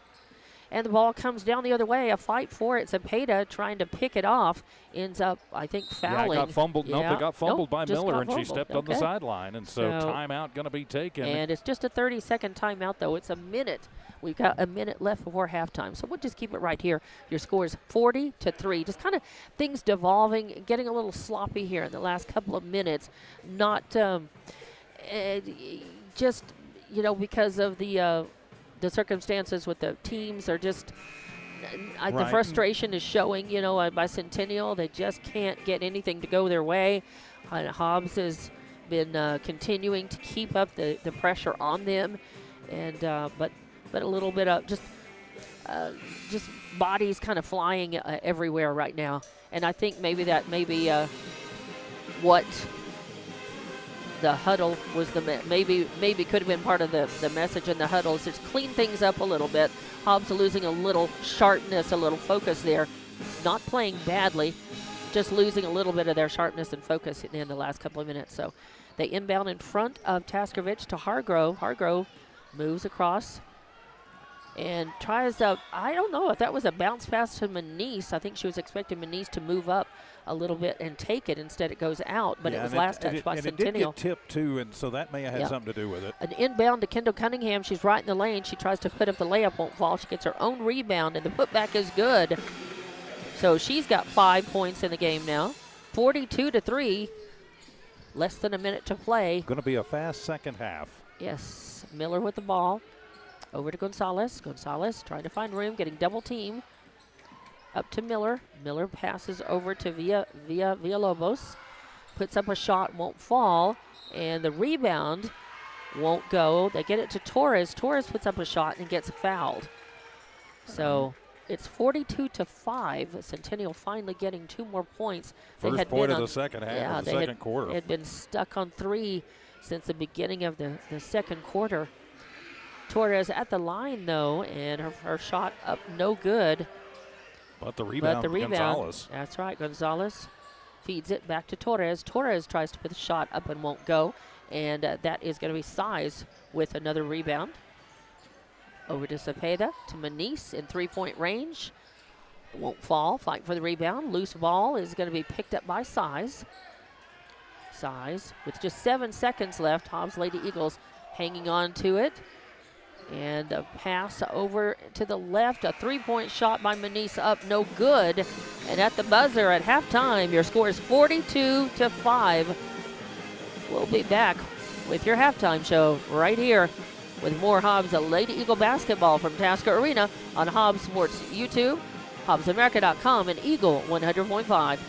And the ball comes down the other way. A fight for it. Cepeda trying to pick it off. Ends up, I think, fouling. Yeah, it got fumbled. Yeah. Nope, it got fumbled by Miller, and fumbled. she stepped on the sideline. And so timeout going to be taken. And it's just a 30-second timeout, though. It's a minute. We've got a minute left before halftime. So we'll just keep it right here. Your score is 40-3. Just kind of things devolving, getting a little sloppy here in the last couple of minutes. Not just, because of the circumstances with the teams are just the frustration is showing, by Centennial. They just can't get anything to go their way. Hobbs has been continuing to keep up the pressure on them, and but a little bit of just bodies kind of flying everywhere right now. And I think maybe that what the huddle was maybe could have been part of the message in the huddle is just clean things up a little bit. Hobbs losing a little sharpness, a little focus there. Not playing badly, just losing a little bit of their sharpness and focus in the last couple of minutes. So they inbound in front of Taskovich to Hargrove. Hargrove moves across and tries I don't know if that was a bounce pass to Manise. I think she was expecting Manise to move up a little bit and take it. Instead, it goes out, but it was last touch by Centennial. It did get tipped, too, and so that may have had something to do with it. An inbound to Kendall Cunningham. She's right in the lane. She tries to put up the layup, won't fall. She gets her own rebound, and the putback is good. So she's got 5 points in the game now. 42-3. Less than a minute to play. Going to be a fast second half. Yes. Miller with the ball. Over to Gonzalez. Gonzalez trying to find room, getting double teamed. Up to Miller. Miller passes over to Villalobos. Puts up a shot, won't fall. And the rebound won't go. They get it to Torres. Torres puts up a shot and gets fouled. So it's 42-5. Centennial finally getting 2 more points. First point of the second half of the second quarter. They had been stuck on 3 since the beginning of the second quarter. Torres at the line, though, and her shot up no good. But the rebound, Gonzalez. That's right, Gonzalez feeds it back to Torres. Torres tries to put the shot up and won't go. And that is going to be Size with another rebound. Over to Cepeda, to Manice in three-point range. Won't fall, fight for the rebound. Loose ball is going to be picked up by Size. Size with just 7 seconds left. Hobbs Lady Eagles hanging on to it. And a pass over to the left. A three-point shot by Manice up, no good. And at the buzzer at halftime, your score is 42-5. We'll be back with your halftime show right here with more Hobbs Lady Eagle basketball from Tasker Arena on Hobbs Sports YouTube, HobbsAmerica.com, and Eagle 100.5.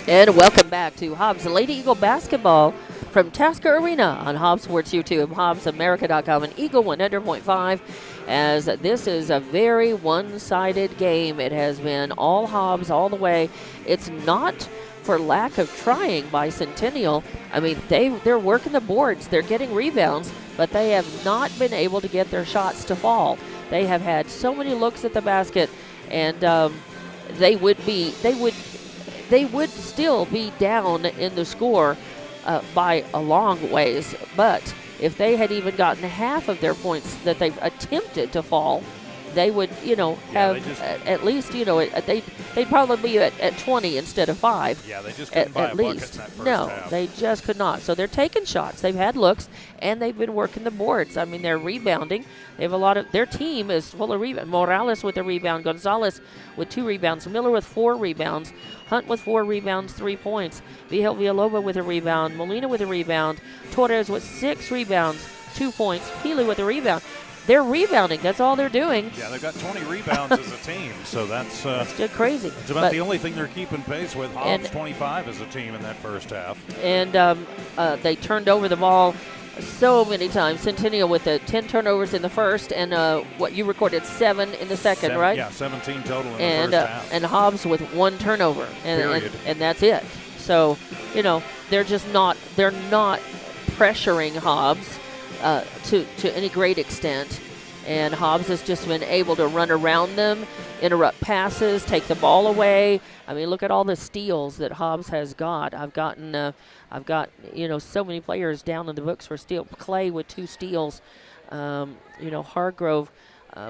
And welcome back to Hobbs Lady Eagle basketball from Tasker Arena on Hobbs Sports YouTube, HobbsAmerica.com, and Eagle 100.5. As this is a very one-sided game. It has been all Hobbs all the way. It's not for lack of trying by Centennial. I mean, they're working the boards. They're getting rebounds, but they have not been able to get their shots to fall. They have had so many looks at the basket, and they would still be down in the score by a long ways. But if they had even gotten half of their points that they've attempted to fall, they would, have at least, they'd probably be at 20 instead of 5. Yeah, they just couldn't buy a bucket in that first half. They just could not. So they're taking shots. They've had looks, and they've been working the boards. I mean, they're rebounding. They have a lot of, their team is full of rebounds. Morales with a rebound, Gonzalez with 2 rebounds, Miller with 4 rebounds, Hunt with 4 rebounds, 3 points, Villalobos with a rebound, Molina with a rebound, Torres with 6 rebounds, 2 points, Healy with a rebound. They're rebounding. That's all they're doing. Yeah, they've got 20 rebounds as a team, so that's just crazy. It's about the only thing they're keeping pace with. Hobbs 25 as a team in that first half. And they turned over the ball so many times. Centennial with the 10 turnovers in the first, and what you recorded 7 in the second, right? Yeah, 17 total in the first half. And Hobbs with 1 turnover, and that's it. So they're just not pressuring Hobbs to any great extent, and Hobbs has just been able to run around them, interrupt passes, take the ball away. I mean, look at all the steals that Hobbs has got. I've got so many players down in the books for steal. Clay with 2 steals, Hargrove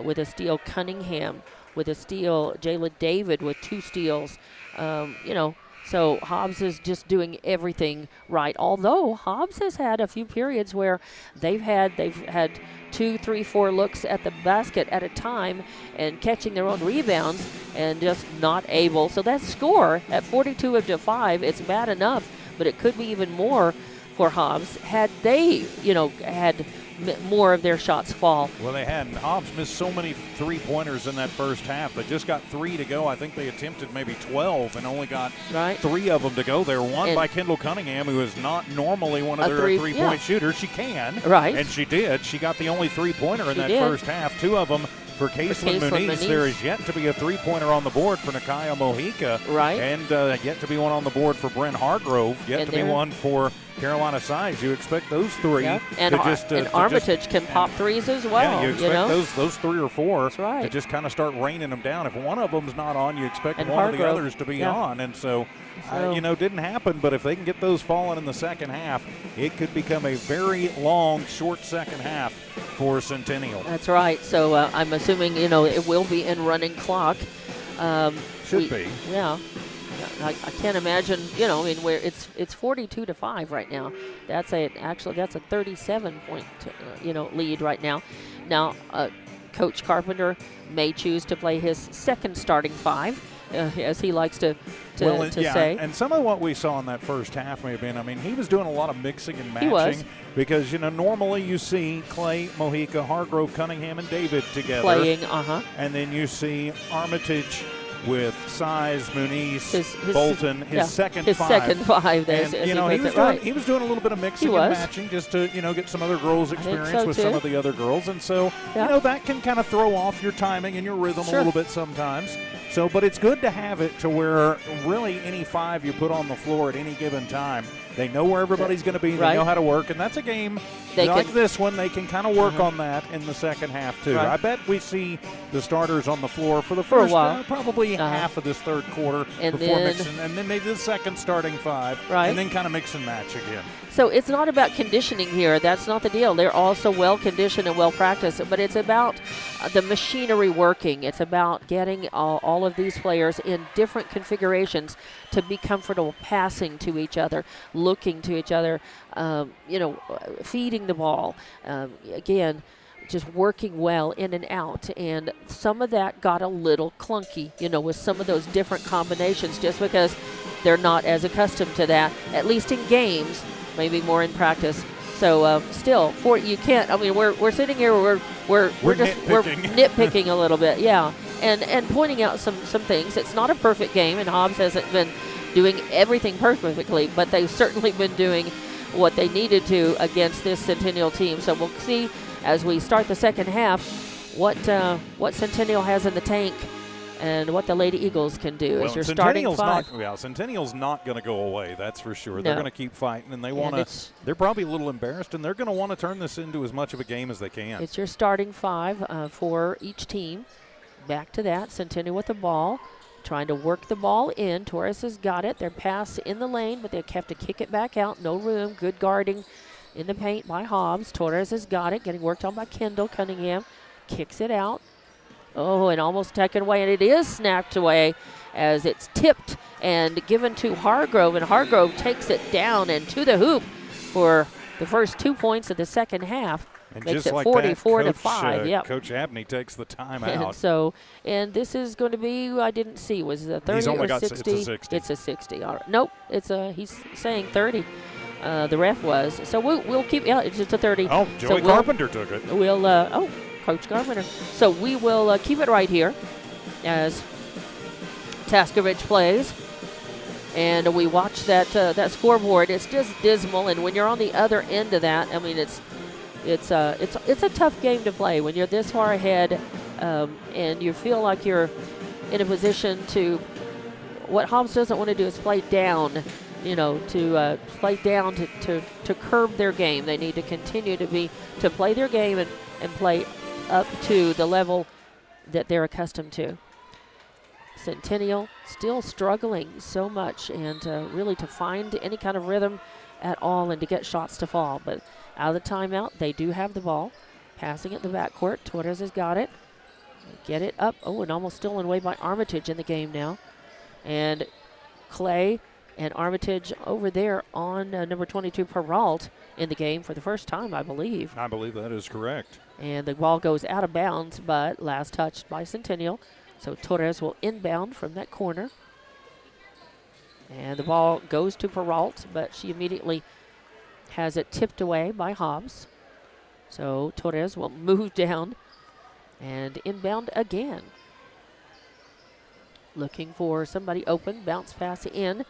with a steal, Cunningham with a steal, Jayla David with 2 steals. So Hobbs is just doing everything right. Although Hobbs has had a few periods where they've had 2, 3, 4 looks at the basket at a time and catching their own rebounds and just not able. So that score at 42-5, it's bad enough, but it could be even more for Hobbs had they, had more of their shots fall. Well, they had. And Hobbs missed so many 3-pointers in that first half. They just got 3 to go. I think they attempted maybe 12 and only got 3 of them to go. They were won by Kendall Cunningham, who is not normally one of their three-point shooters. She can. Right. And she did. She got the only 3-pointer in that first half. 2 of them for Caitlin Muniz. There is yet to be a 3-pointer on the board for Nakaya Mojica. Right. And yet to be one on the board for Bryn Hargrove. Yet to be one for Carolina Size. You expect those 3 and Armitage can pop threes as well. Yeah, you expect those 3 or 4 to just kind of start raining them down. If one of them's not on, you expect one of the others to be on. And so didn't happen. But if they can get those falling in the second half, it could become a very long, short second half for Centennial. That's right. So I'm assuming, it will be in running clock. Should be. Yeah. I can't imagine, where it's 42-5 right now. That's a 37-point, lead right now. Now, Coach Carpenter may choose to play his second starting 5, as he likes to say. And some of what we saw in that first half may have been, he was doing a lot of mixing and matching. He was. Because, normally you see Clay, Mojica, Hargrove, Cunningham, and David together. Playing, And then you see Armitage with Size, Muniz, Bolton, his second 5. Second 5. And, he was doing a little bit of mixing and matching just to, get some other girls' experience with some of the other girls. And so, that can kind of throw off your timing and your rhythm a little bit sometimes. So, but it's good to have it to where really any 5 you put on the floor at any given time, they know where everybody's going to be. They know how to work. And that's a game like this one. They can kind of work on that in the second half, too. I bet we see the starters on the floor for the first probably half of this third quarter before mixing. And then maybe the second starting 5. And then kind of mix and match again. So it's not about conditioning here. That's not the deal. They're also well-conditioned and well-practiced. But it's about the machinery working. It's about getting all of these players in different configurations to be comfortable passing to each other, looking to each other, feeding the ball. Again, just working well in and out. And some of that got a little clunky, with some of those different combinations just because they're not as accustomed to that, at least in games, maybe more in practice. So still, you can't. We're sitting here. We're nitpicking a little bit, and pointing out some things. It's not a perfect game, and Hobbs hasn't been doing everything perfectly, but they've certainly been doing what they needed to against this Centennial team. So we'll see as we start the second half what Centennial has in the tank and what the Lady Eagles can do as your starting five. Centennial's not going to go away, that's for sure. No. They're going to keep fighting, and they're probably a little embarrassed, and they're going to want to turn this into as much of a game as they can. It's your starting five for each team. Back to that, Centennial with the ball, trying to work the ball in. Torres has got it. Their pass in the lane, but they have to kick it back out. No room. Good guarding in the paint by Hobbs. Torres has got it, getting worked on by Kendall. Cunningham kicks it out. Oh, and almost taken away, and it is snapped away as it's tipped and given to Hargrove, and Hargrove takes it down and to the hoop for the first 2 points of the second half. And makes just it like 44 that, to 5. Yep. Coach Abney takes the time and out. And this is going to be, I didn't see, was it a 30 He's only or got 60? It's a 60. It's a 60. All right. Nope, he's saying 30. The ref was. So we'll keep, it's just a 30. Oh, Joey Carpenter took it. Coach Carpenter. So we will keep it right here as Taskovich plays. And we watch that scoreboard. It's just dismal. And when you're on the other end of that, I mean, it's a tough game to play when you're this far ahead, and you feel like you're in a position to. What Hobbs doesn't want to do is play down, to play down to curb their game. They need to continue to play their game and play up to the level that they're accustomed to. Centennial still struggling so much, and really to find any kind of rhythm at all and to get shots to fall. But out of the timeout, they do have the ball. Passing it in the backcourt. Torres has got it. Get it up. Oh, and almost stolen away by Armitage in the game now. And Clay and Armitage over there on number 22, Peralt, in the game for the first time, I believe. I believe that is correct. And the ball goes out of bounds, but last touched by Centennial. So Torres will inbound from that corner. And the ball goes to Peralt, but she immediately has it tipped away by Hobbs. So Torres will move down and inbound again. Looking for somebody open, bounce pass in.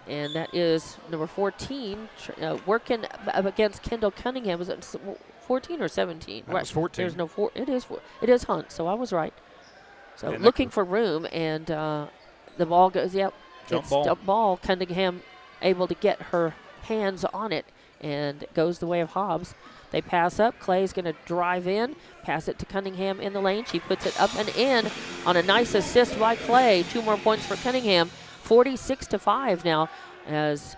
And that is number 14, working against Kendall Cunningham. Was it 14 or 17? That was 14. There's no 4. It is Hunt, so I was right. So and looking for room, and the ball goes, Jump ball. Jump ball. Cunningham able to get her hands on it, and it goes the way of Hobbs. They pass up. Clay's going to drive in, pass it to Cunningham in the lane. She puts it up and in on a nice assist by Clay. 2 more points for Cunningham. 46-5 now, as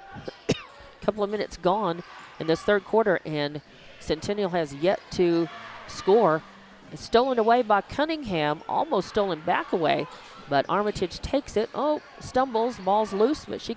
a couple of minutes gone in this third quarter, and Centennial has yet to score. It's stolen away by Cunningham, almost stolen back away, but Armitage takes it. Oh, stumbles, ball's loose, but she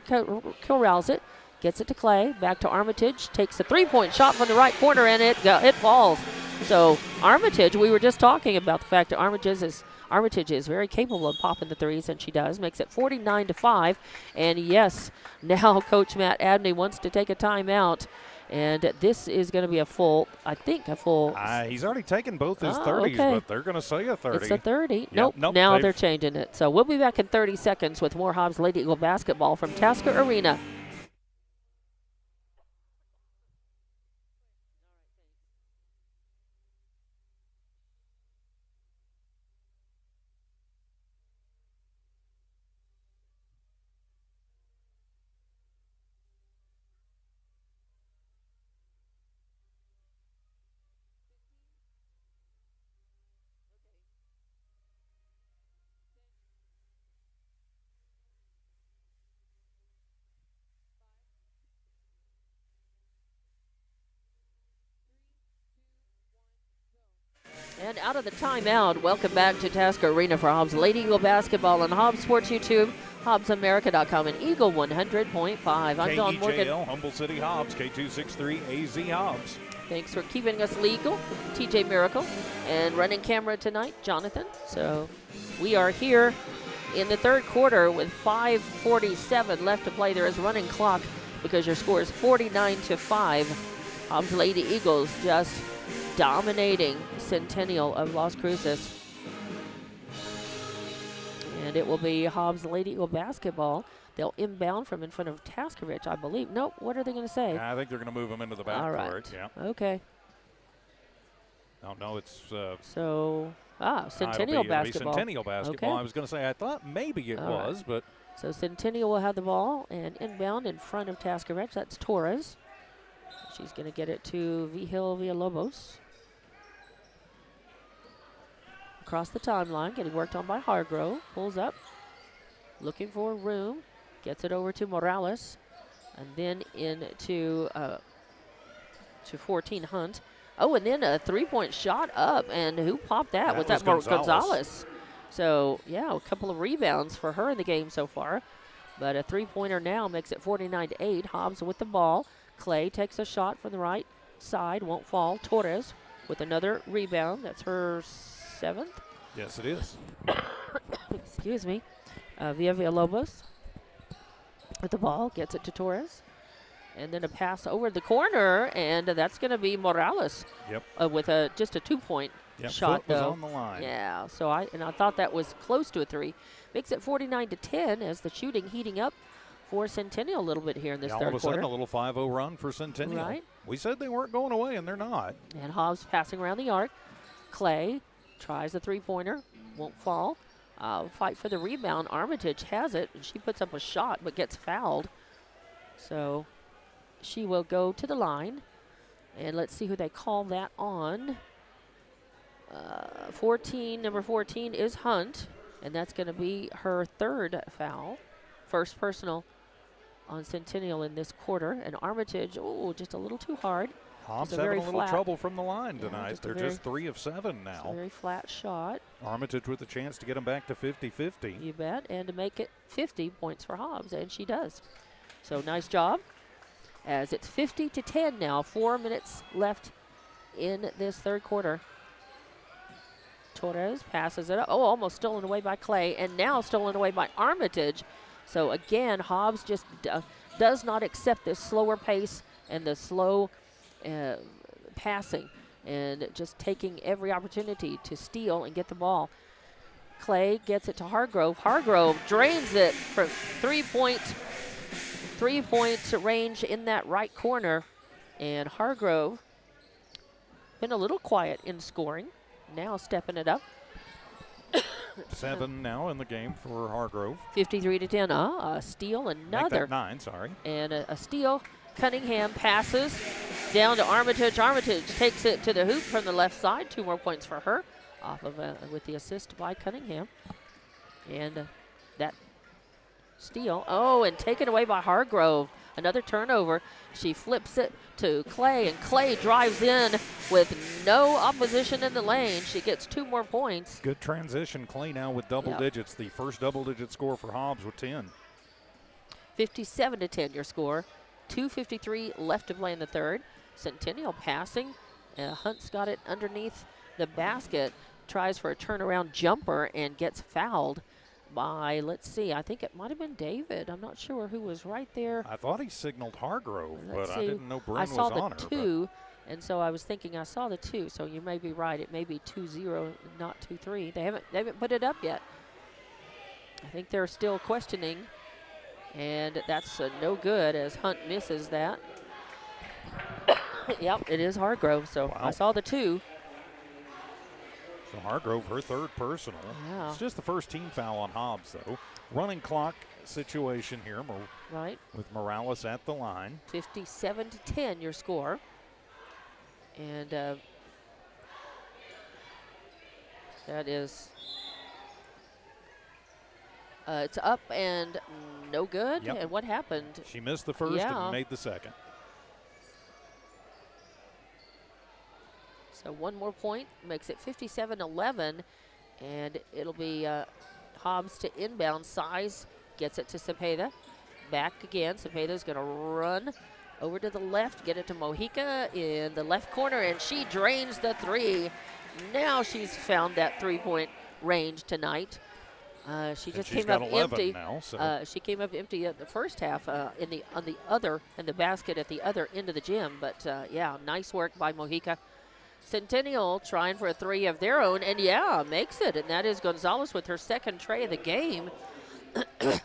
corrals it. Gets it to Clay, back to Armitage, takes a 3-point shot from the right corner, and it falls. So Armitage, we were just talking about the fact that Armitage is very capable of popping the threes, and she does. Makes it 49-5. And yes, now Coach Matt Abney wants to take a timeout. And this is going to be a full. He's already taken both his 30s, okay. But they're going to say a 30. It's a 30. Yep, Nope. Now they're changing it. So we'll be back in 30 seconds with more Hobbs Lady Eagle basketball from Tasker Arena. And out of the timeout, welcome back to Tasker Arena for Hobbs Lady Eagle basketball on Hobbs Sports YouTube, HobbsAmerica.com, and Eagle 100.5. I'm Don Morgan. KEJL, Humble City Hobbs, K263AZ Hobbs. Thanks for keeping us legal, TJ Miracle, and running camera tonight, Jonathan. So we are here in the third quarter with 5:47 left to play. There is running clock because your score is 49-5. Hobbs Lady Eagles just dominating Centennial of Las Cruces. And it will be Hobbs Lady Eagle basketball. They'll inbound from in front of Taskovich, I believe. Nope, what are they going to say? I think they're going to move him into the All backcourt. right. Yeah. Okay. Oh, no, it's Centennial it'll be basketball. Centennial basketball. Okay. I was going to say I thought maybe it was, but So Centennial will have the ball and inbound in front of Taskovich. That's Torres. She's going to get it to Vigil Villalobos. Across the timeline, getting worked on by Hargrove. Pulls up, looking for room. Gets it over to Morales. And then into to 14 Hunt. Oh, and then a three-point shot up. And who popped that? Was that Gonzalez? So, yeah, a couple of rebounds for her in the game so far. But a three-pointer now makes it 49-8. Hobbs with the ball. Clay takes a shot from the right side. Won't fall. Torres with another rebound. That's her 7th. Yes, it is. Excuse me. Villalobos with the ball. Gets it to Torres. And then a pass over the corner. And that's going to be Morales. Yep. With just a 2-point shot, foot was though. on the line. Yeah, so I thought that was close to a 3. Makes it 49-10 as the shooting heating up for Centennial a little bit here in this third all of a quarter. sudden, a little 5-0 run for Centennial. Right. We said they weren't going away, and they're not. And Hobbs passing around the arc. Clay tries the three-pointer, won't fall. Fight for the rebound. Armitage has it, and she puts up a shot but gets fouled. So she will go to the line. And let's see who they call that on. Number 14 is Hunt, and that's going to be her 3rd foul. First personal on Centennial in this quarter. And Armitage, just a little too hard. Hobbs having a little trouble from the line tonight. Just They're just 3 of 7 now. A very flat shot. Armitage with a chance to get them back to 50-50. You bet, and to make it 50 points for Hobbs, and she does. So nice job. As it's 50-10 now, 4 minutes left in this third quarter. Torres passes it up. Oh, almost stolen away by Clay, and now stolen away by Armitage. So again, Hobbs just does not accept this slower pace and the slow passing, and just taking every opportunity to steal and get the ball. Clay gets it to Hargrove. Hargrove drains it from three-point range in that right corner, and Hargrove been a little quiet in scoring. Now stepping it up. 7 now in the game for Hargrove. 53-10. A steal, another. Make that 9, sorry. And a steal. Cunningham passes down to Armitage. Armitage takes it to the hoop from the left side. 2 more points for her off of with the assist by Cunningham. And that steal. Oh, and taken away by Hargrove. Another turnover. She flips it to Clay, and Clay drives in with no opposition in the lane. She gets 2 more points. Good transition. Clay now with double digits. The first double-digit score for Hobbs with 10. 57-10 your score. 2:53 left to play in the third. Centennial passing. Hunt's got it underneath the basket. Tries for a turnaround jumper and gets fouled by, let's see, I think it might have been David. I'm not sure who was right there. I thought he signaled Hargrove, but I didn't know Bryn I was saw on the her. 2, and so I was thinking I saw the 2, so you may be right. It may be 2-0, not 2-3. They haven't put it up yet. I think they're still questioning, and that's no good as Hunt misses that. Yep, it is Hargrove, so wow. I saw the 2. So Hargrove, her 3rd personal. Yeah. It's just the first team foul on Hobbs, though. Running clock situation here right. with Morales at the line. 57-10 your score. And that is, it's up and no good. Yep. And what happened? She missed the first and made the second. So 1 more point makes it 57-11, and it'll be Hobbs to inbound. Size gets it to Cepeda. Back again. Cepeda's going to run over to the left, get it to Mojica in the left corner, and she drains the 3. Now she's found that 3-point range tonight. She just came up empty. Now, so. She came up empty at the first half in the basket at the other end of the gym. But yeah, nice work by Mojica. Centennial trying for a 3 of their own, and makes it. And that is Gonzalez with her 2nd tray of the game.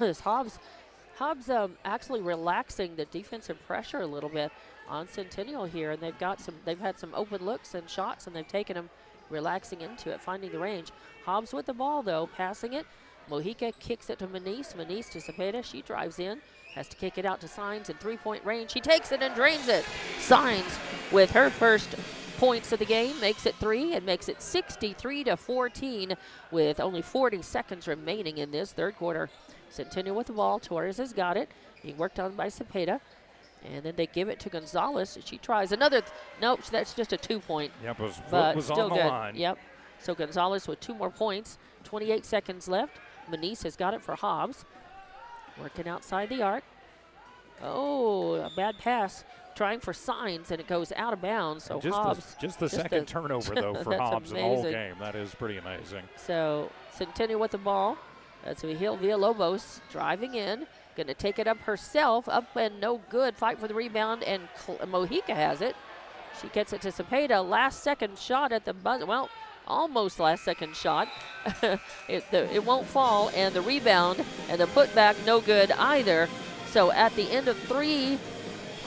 As Hobbs Hobbs actually relaxing the defensive pressure a little bit on Centennial here, and they've had some open looks and shots, and they've taken them relaxing into it, finding the range. Hobbs with the ball though, passing it. Mojica kicks it to Manice. Manice to Cepeda. She drives in, has to kick it out to Signs in 3-point range. She takes it and drains it. Signs with her first points of the game makes it 3 and makes it 63-14 with only 40 seconds remaining in this third quarter. Centennial with the ball. Torres has got it, being worked on by Cepeda. And then they give it to Gonzalez. She tries another. Nope, that's just a 2-point. Yep, but was still on the good. line. Yep. So Gonzalez with 2 more points. 28 seconds left. Manice has got it for Hobbs. Working outside the arc. Oh, a bad pass. Trying for Signs, and it goes out of bounds. So Hobbs. Just the second turnover, though, for Hobbs in the whole game. That is pretty amazing. So Centennial with the ball. That's Villalobos driving in. Going to take it up herself. Up and no good. Fight for the rebound, and Mojica has it. She gets it to Cepeda. Last second shot at the buzzer. Well, almost last second shot. It won't fall, and the rebound and the putback no good either. So at the end of 3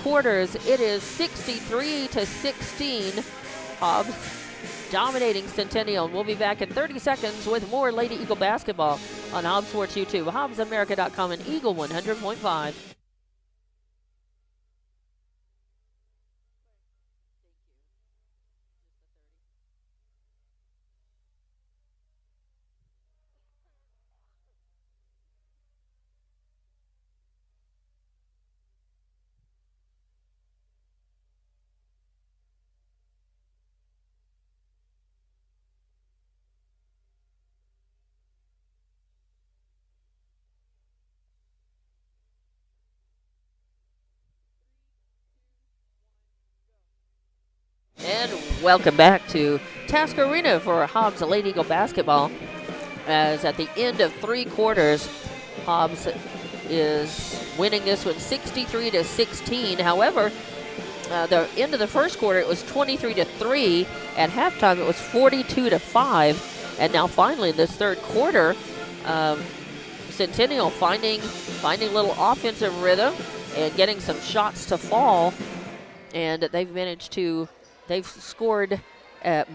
quarters, it is 63-16. Hobbs dominating Centennial. And we'll be back in 30 seconds with more Lady Eagle basketball on Hobbs Sports YouTube, HobbsAmerica.com, and Eagle 100.5. And welcome back to Tasker Arena for Hobbs Lady Eagle basketball. As at the end of 3 quarters, Hobbs is winning this one 63-16. However, the end of the first quarter, it was 23-3. At halftime, it was 42-5. And now finally in this third quarter, Centennial finding a little offensive rhythm and getting some shots to fall. And they've scored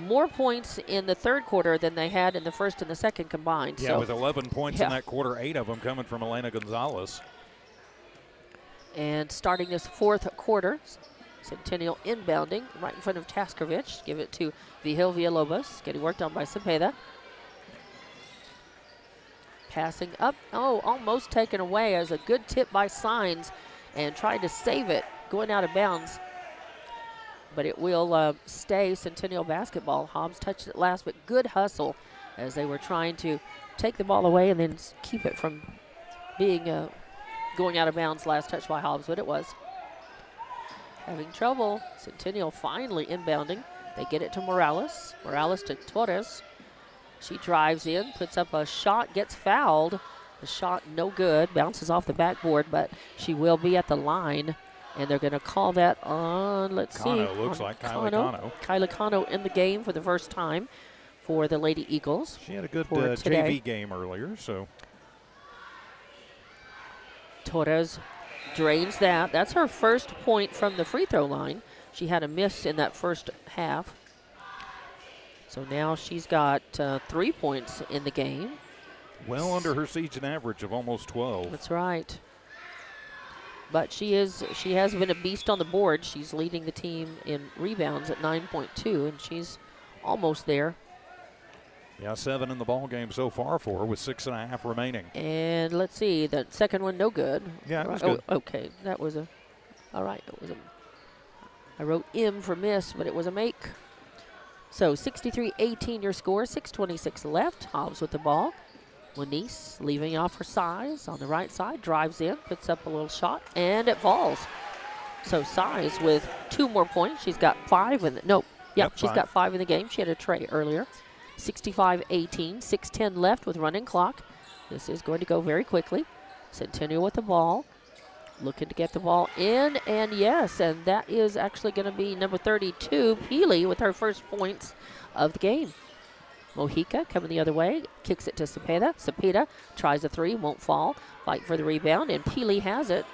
more points in the third quarter than they had in the first and the second combined. Yeah, so, with 11 points in that quarter, 8 of them coming from Elena Gonzalez. And starting this fourth quarter, Centennial inbounding right in front of Taskovich. Give it to Villalobos, getting worked on by Cepeda. Passing up, almost taken away as a good tip by Signs, and tried to save it, going out of bounds. But it will stay Centennial basketball. Hobbs touched it last, but good hustle as they were trying to take the ball away and then keep it from being going out of bounds. Last touch by Hobbs, but it was. Having trouble. Centennial finally inbounding. They get it to Morales. Morales to Torres. She drives in, puts up a shot, gets fouled. The shot no good, bounces off the backboard, but she will be at the line. And they're going to call that on, let's see. Looks like Kylie Cano. Kylie Cano in the game for the first time for the Lady Eagles. She had a good JV game earlier, so. Torres drains that. That's her first point from the free throw line. She had a miss in that first half. So now she's got 3 points in the game. Well under her season average of almost 12. That's right. But she has been a beast on the board. She's leading the team in rebounds at 9.2, and she's almost there. Yeah, 7 in the ball game so far for her with 6.5 remaining. And let's see, that second one no good. Yeah, it was good. Okay, that was all right. I wrote M for miss, but it was a make. So 63-18 your score, 6:26 left. Hobbs with the ball. Lanice leaving off her size on the right side, drives in, puts up a little shot, and it falls. So Size with 2 more points. She's got 5 in the, she's got 5 in the game. She had a tray earlier. 65-18, 6:10 left with running clock. This is going to go very quickly. Centennial with the ball, looking to get the ball in, and yes, and that is actually going to be number 32, Peely, with her first points of the game. Mojica coming the other way, kicks it to Cepeda. Cepeda tries a three, won't fall. Fight for the rebound, and Peely has it.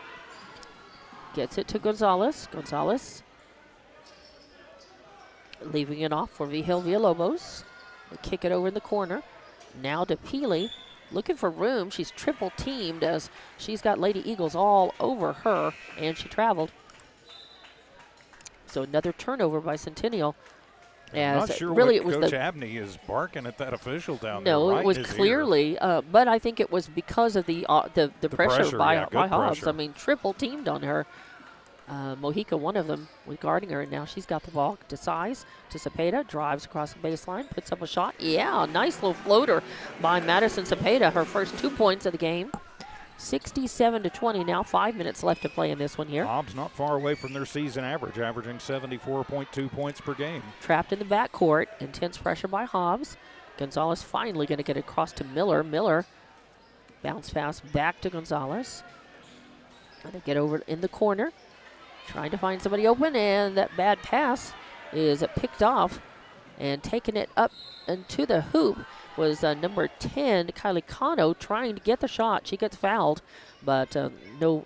Gets it to Gonzalez. Gonzalez leaving it off for Vigil Villalobos. They kick it over in the corner. Now to Peely, looking for room. She's triple teamed as she's got Lady Eagles all over her, and she traveled. So another turnover by Centennial. I'm not sure really what it was Coach Abney is barking at that official down there. No, right it was clearly, but I think it was because of the pressure by Hobbs. Pressure. I mean, triple teamed on her. Mojica, one of them, was guarding her, and now she's got the ball to Size, to Cepeda, drives across the baseline, puts up a shot. Yeah, nice little floater by Madison Cepeda, her first 2 points of the game. 67-20 now, 5 minutes left to play in this one here. Hobbs not far away from their season average, averaging 74.2 points per game. Trapped in the backcourt, intense pressure by Hobbs. Gonzalez finally going to get it across to Miller. Miller, bounce pass back to Gonzalez. And they get over in the corner, trying to find somebody open, and that bad pass is picked off, and taking it up into the hoop was number 10, Kylie Cano, trying to get the shot. She gets fouled, but no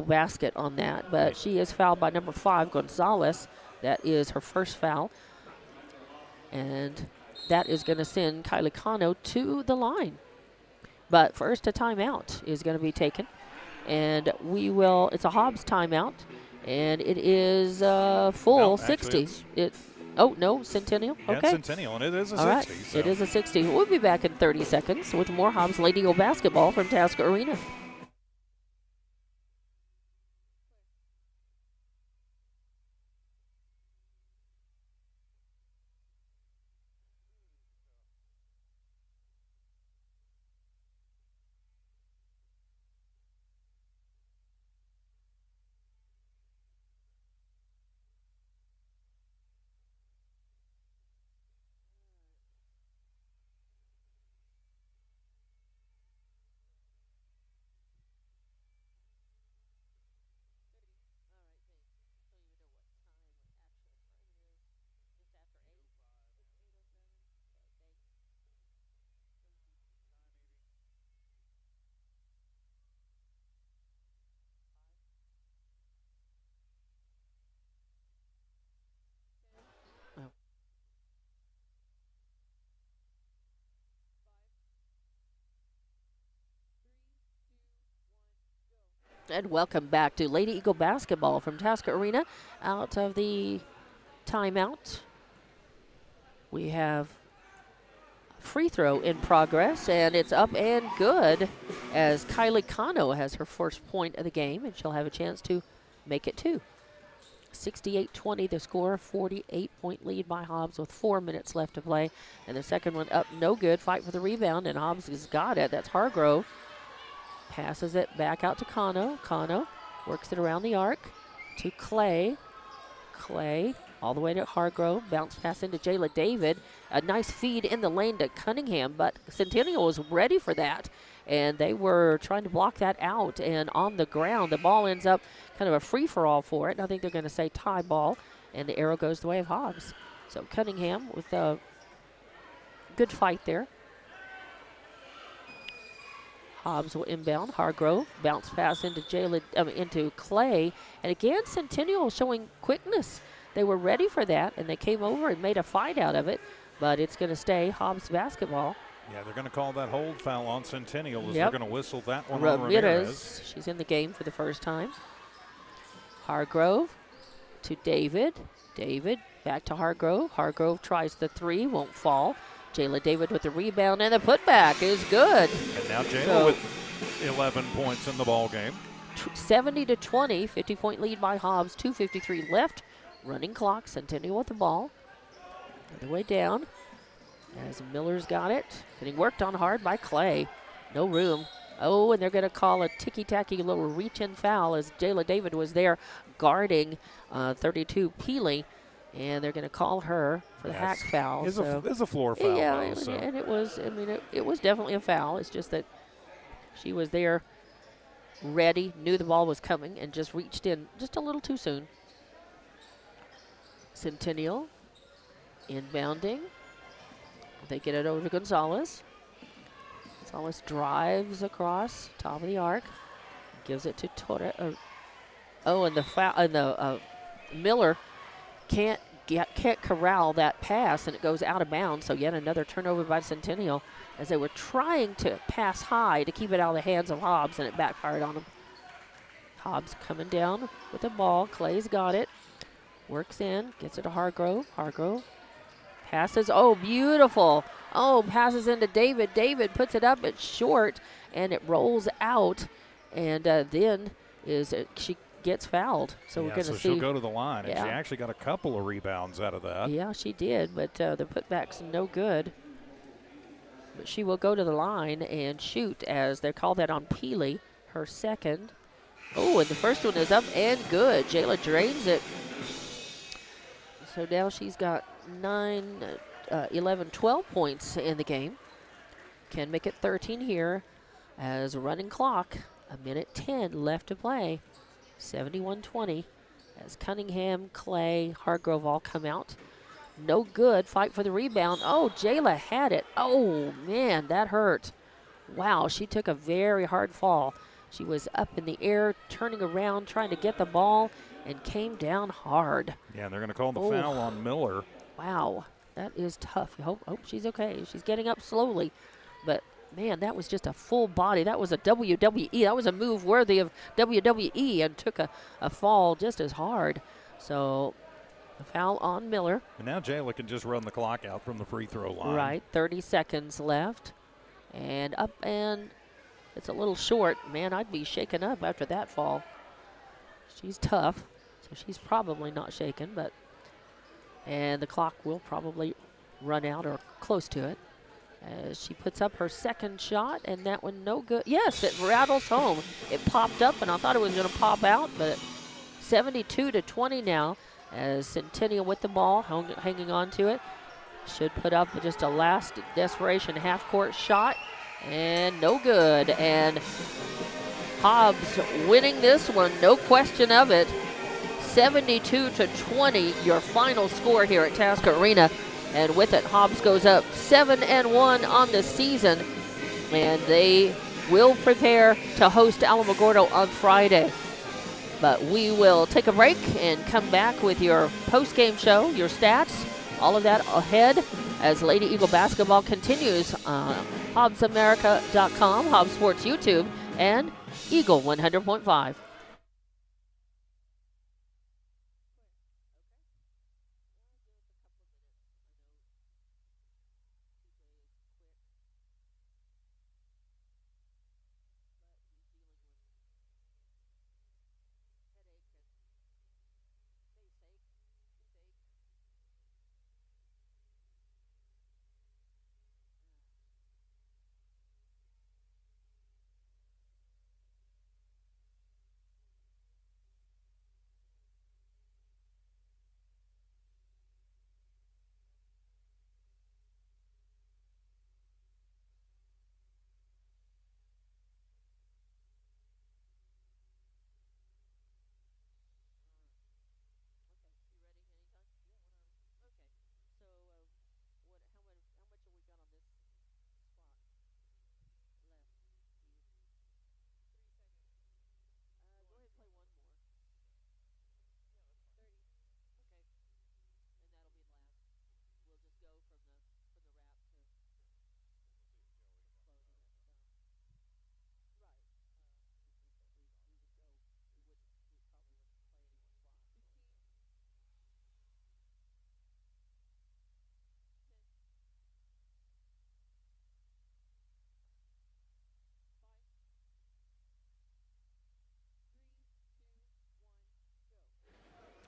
basket on that. But she is fouled by number 5, Gonzalez. That is her first foul. And that is going to send Kylie Cano to the line. But first, a timeout is going to be taken. And it's a Hobbs timeout. And it is full 60. Oh, no, Centennial? Yeah, okay. Centennial, and it is a 60. All right, So. it is a 60. We'll be back in 30 seconds with more Hobbs Lady Eagle basketball from Tasker Arena. And welcome back to Lady Eagle basketball from Tasker Arena. Out of the timeout, we have free throw in progress, and it's up and good as Kylie Cano has her first point of the game, and she'll have a chance to make it two. 68-20 the score, 48-point lead by Hobbs with 4 minutes left to play. And the second one up, no good. Fight for the rebound, and Hobbs has got it. That's Hargrove. Passes it back out to Cano. Cano works it around the arc to Clay. Clay all the way to Hargrove. Bounce pass into Jayla David. A nice feed in the lane to Cunningham, but Centennial was ready for that. And they were trying to block that out. And on the ground, the ball ends up kind of a free-for-all for it. And I think they're going to say tie ball. And the arrow goes the way of Hobbs. So Cunningham with a good fight there. Hobbs will inbound. Hargrove bounce pass into into Clay, and again Centennial showing quickness. They were ready for that, and they came over and made a fight out of it. But it's going to stay Hobbs basketball. Yeah, they're going to call that hold foul on Centennial as Yep. they're going to whistle that one on Ramirez. She's in the game for the first time. Hargrove to David. David back to Hargrove. Hargrove tries the three, won't fall. Jayla David with the rebound, and the putback is good. And now Jayla with 11 points in the ball game. 70-20, 50-point lead by Hobbs. 2:53 left. Running clock. Centennial with the ball. Other way down. As Miller's got it. Getting worked on hard by Clay. No room. Oh, and they're going to call a ticky-tacky little reach-in foul as Jayla David was there guarding 32 Peely. And they're going to call her for the hack foul. It's a floor foul. Yeah, though, and it was. I mean, it was definitely a foul. It's just that she was there, ready, knew the ball was coming, and just reached in just a little too soon. Centennial inbounding. They get it over to Gonzalez. Gonzalez drives across, top of the arc, gives it to Torres. And the Miller can't corral that pass, and it goes out of bounds. So yet another turnover by Centennial, as they were trying to pass high to keep it out of the hands of Hobbs, and it backfired on them. Hobbs coming down with the ball. Clay's got it. Works in, gets it to Hargrove. Hargrove passes. Oh, beautiful. Oh, passes into David. David puts it up. It's short, and it rolls out. And then she gets fouled. So we're going to see. She'll go to the line. Yeah. And she actually got a couple of rebounds out of that. Yeah, she did, but the putback's no good. But she will go to the line and shoot, as they call that on Peely, her second. Oh, and the first one is up and good. Jayla drains it. So now she's got 11, 12 points in the game. Can make it 13 here, as a running clock, a minute 10 left to play. 71-20, as Cunningham, Clay, Hargrove all come out. No good. Fight for the rebound. Oh, Jayla had it. Oh, man, that hurt. Wow, she took a very hard fall. She was up in the air, turning around, trying to get the ball, and came down hard. Yeah, and they're going to call the foul on Miller. Wow, that is tough. Hope she's okay. She's getting up slowly. But, man, that was just a full body. That was a WWE. That was a move worthy of WWE, and took a fall just as hard. So, a foul on Miller. And now Jayla can just run the clock out from the free throw line. Right, 30 seconds left. And up, and it's a little short. Man, I'd be shaken up after that fall. She's tough, so she's probably not shaken, but. And the clock will probably run out or close to it, as she puts up her second shot, and that one no good. Yes, it rattles home. It popped up, and I thought it was going to pop out, but 72-20 now, as Centennial with the ball, hanging on to it. Should put up just a last desperation half-court shot, and no good. And Hobbs winning this one, no question of it. 72-20, your final score here at Tasker Arena. And with it, Hobbs goes up 7-1 on the season, and they will prepare to host Alamogordo on Friday. But we will take a break and come back with your post-game show, your stats, all of that ahead, as Lady Eagle basketball continues on HobbsAmerica.com, Hobbs Sports YouTube, and Eagle 100.5.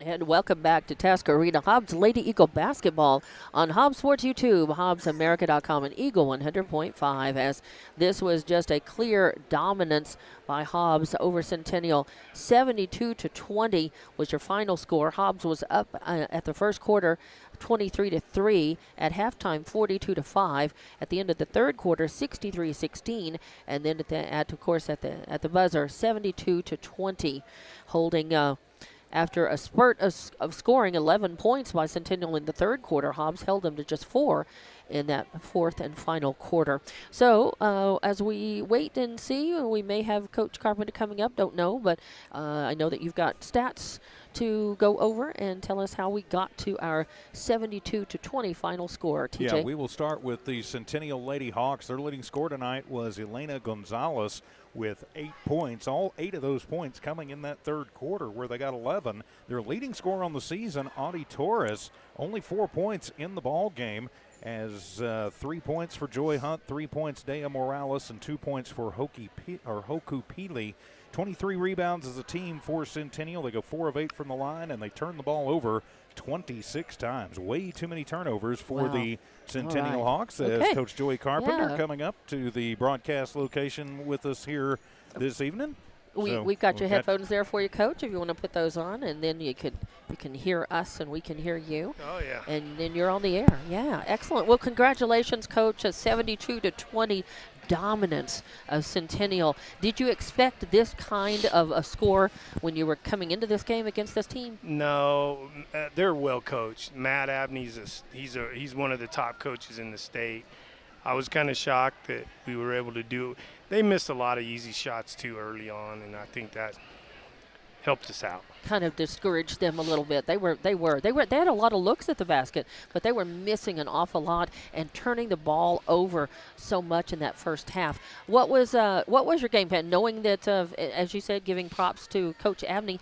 And welcome back to Tasker Arena. Hobbs Lady Eagle basketball on Hobbs Sports YouTube, HobbsAmerica.com, and Eagle 100.5, as this was just a clear dominance by Hobbs over Centennial. 72-20 was your final score. Hobbs was up at the first quarter, 23-3. At halftime, 42-5. At the end of the third quarter, 63-16. And then at the buzzer, 72-20, holding After a spurt of scoring 11 points by Centennial in the third quarter, Hobbs held them to just 4 in that fourth and final quarter. So as we wait and see, we may have Coach Carpenter coming up, don't know, but I know that you've got stats to go over and tell us how we got to our 72-20 final score. TJ? Yeah, we will start with the Centennial Lady Hawks. Their leading score tonight was Elena Gonzalez with 8 points. All 8 of those points coming in that third quarter where they got 11. Their leading scorer on the season, Audie Torres, only 4 points in the ball game, as 3 points for Joy Hunt, 3 points Dea Morales, and 2 points for Hoku Peely. 23 rebounds as a team for Centennial. They go 4 of 8 from the line, and they turn the ball over 26 times. Way too many turnovers for the Centennial Hawks, as Coach Joey Carpenter coming up to the broadcast location with us here this evening. We've got your headphones there for you, Coach, if you want to put those on, and then you can hear us and we can hear you. Oh, yeah. And then you're on the air. Yeah, excellent. Well, congratulations, Coach, a 72-20 dominance of Centennial. Did you expect this kind of a score when you were coming into this game against this team? No, they're well coached. Matt Abney's he's one of the top coaches in the state. I was kind of shocked that we were able to do it. They missed a lot of easy shots too early on, and I think that helped us out. Kind of discouraged them a little bit. They had a lot of looks at the basket, but they were missing an awful lot and turning the ball over so much in that first half. What was your game plan? Knowing that, as you said, giving props to Coach Abney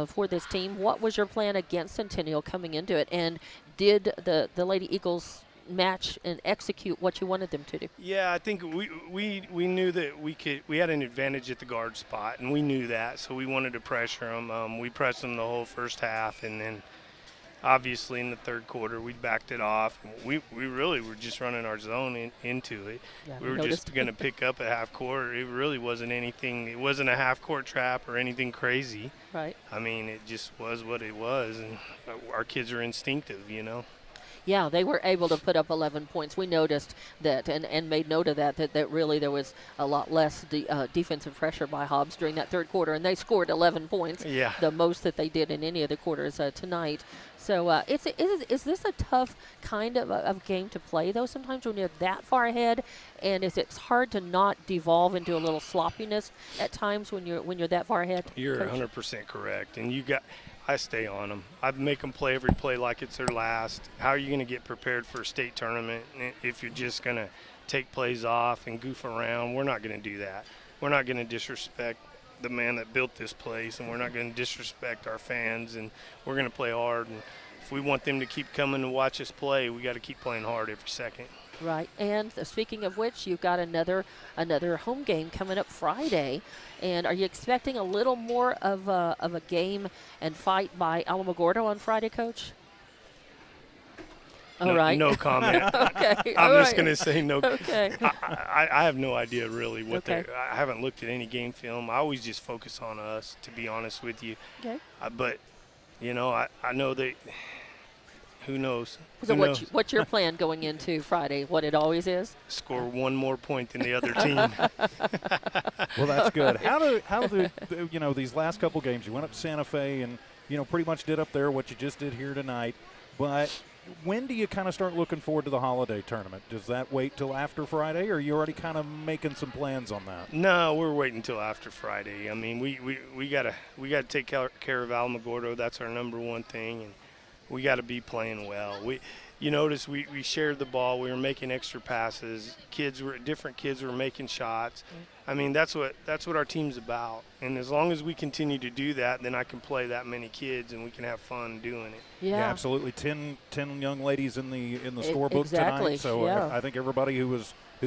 for this team, what was your plan against Centennial coming into it? And did the Lady Eagles match and execute what you wanted them to do? Yeah, I think we knew that we had an advantage at the guard spot, and we knew that, so we wanted to pressure them. We pressed them the whole first half, and then obviously in the third quarter we backed it off. We really were just running our zone into it. Yeah, we were just going to pick up at half court. It really wasn't anything. It wasn't a half court trap or anything crazy. Right. I mean, it just was what it was, and our kids are instinctive, you know. Yeah, they were able to put up 11 points. We noticed that and made note of that really there was a lot less defensive pressure by Hobbs during that third quarter, and they scored 11 points, the most that they did in any of the quarters tonight. So is this a tough kind of game to play, though, sometimes when you're that far ahead, and it's hard to not devolve into a little sloppiness at times when you're that far ahead? You're Coach? 100% correct, and I stay on them. I make them play every play like it's their last. How are you going to get prepared for a state tournament if you're just going to take plays off and goof around? We're not going to do that. We're not going to disrespect the man that built this place, and we're not going to disrespect our fans, and we're going to play hard. And if we want them to keep coming to watch us play, we got to keep playing hard every second. Right, and speaking of which, you've got another home game coming up Friday, and are you expecting a little more of a game and fight by Alamogordo on Friday, Coach? All right. No comment. Okay. I'm just going to say no. Okay. I have no idea really what I haven't looked at any game film. I always just focus on us, to be honest with you. Okay. But, you know, I know that – who knows? So what's your plan going into Friday? What it always is? Score one more point than the other team. Well, that's good. How do these last couple games, you went up to Santa Fe and, pretty much did up there what you just did here tonight. But when do you kind of start looking forward to the holiday tournament? Does that wait till after Friday, or are you already kind of making some plans on that? No, we're waiting until after Friday. I mean, we gotta take care of Alamogordo. That's our number one thing, and we got to be playing well. You notice we shared the ball. We were making extra passes. Different kids were making shots. I mean, that's what our team's about. And as long as we continue to do that, then I can play that many kids and we can have fun doing it. Yeah, absolutely. 10 young ladies in the scorebook tonight. So I think everybody who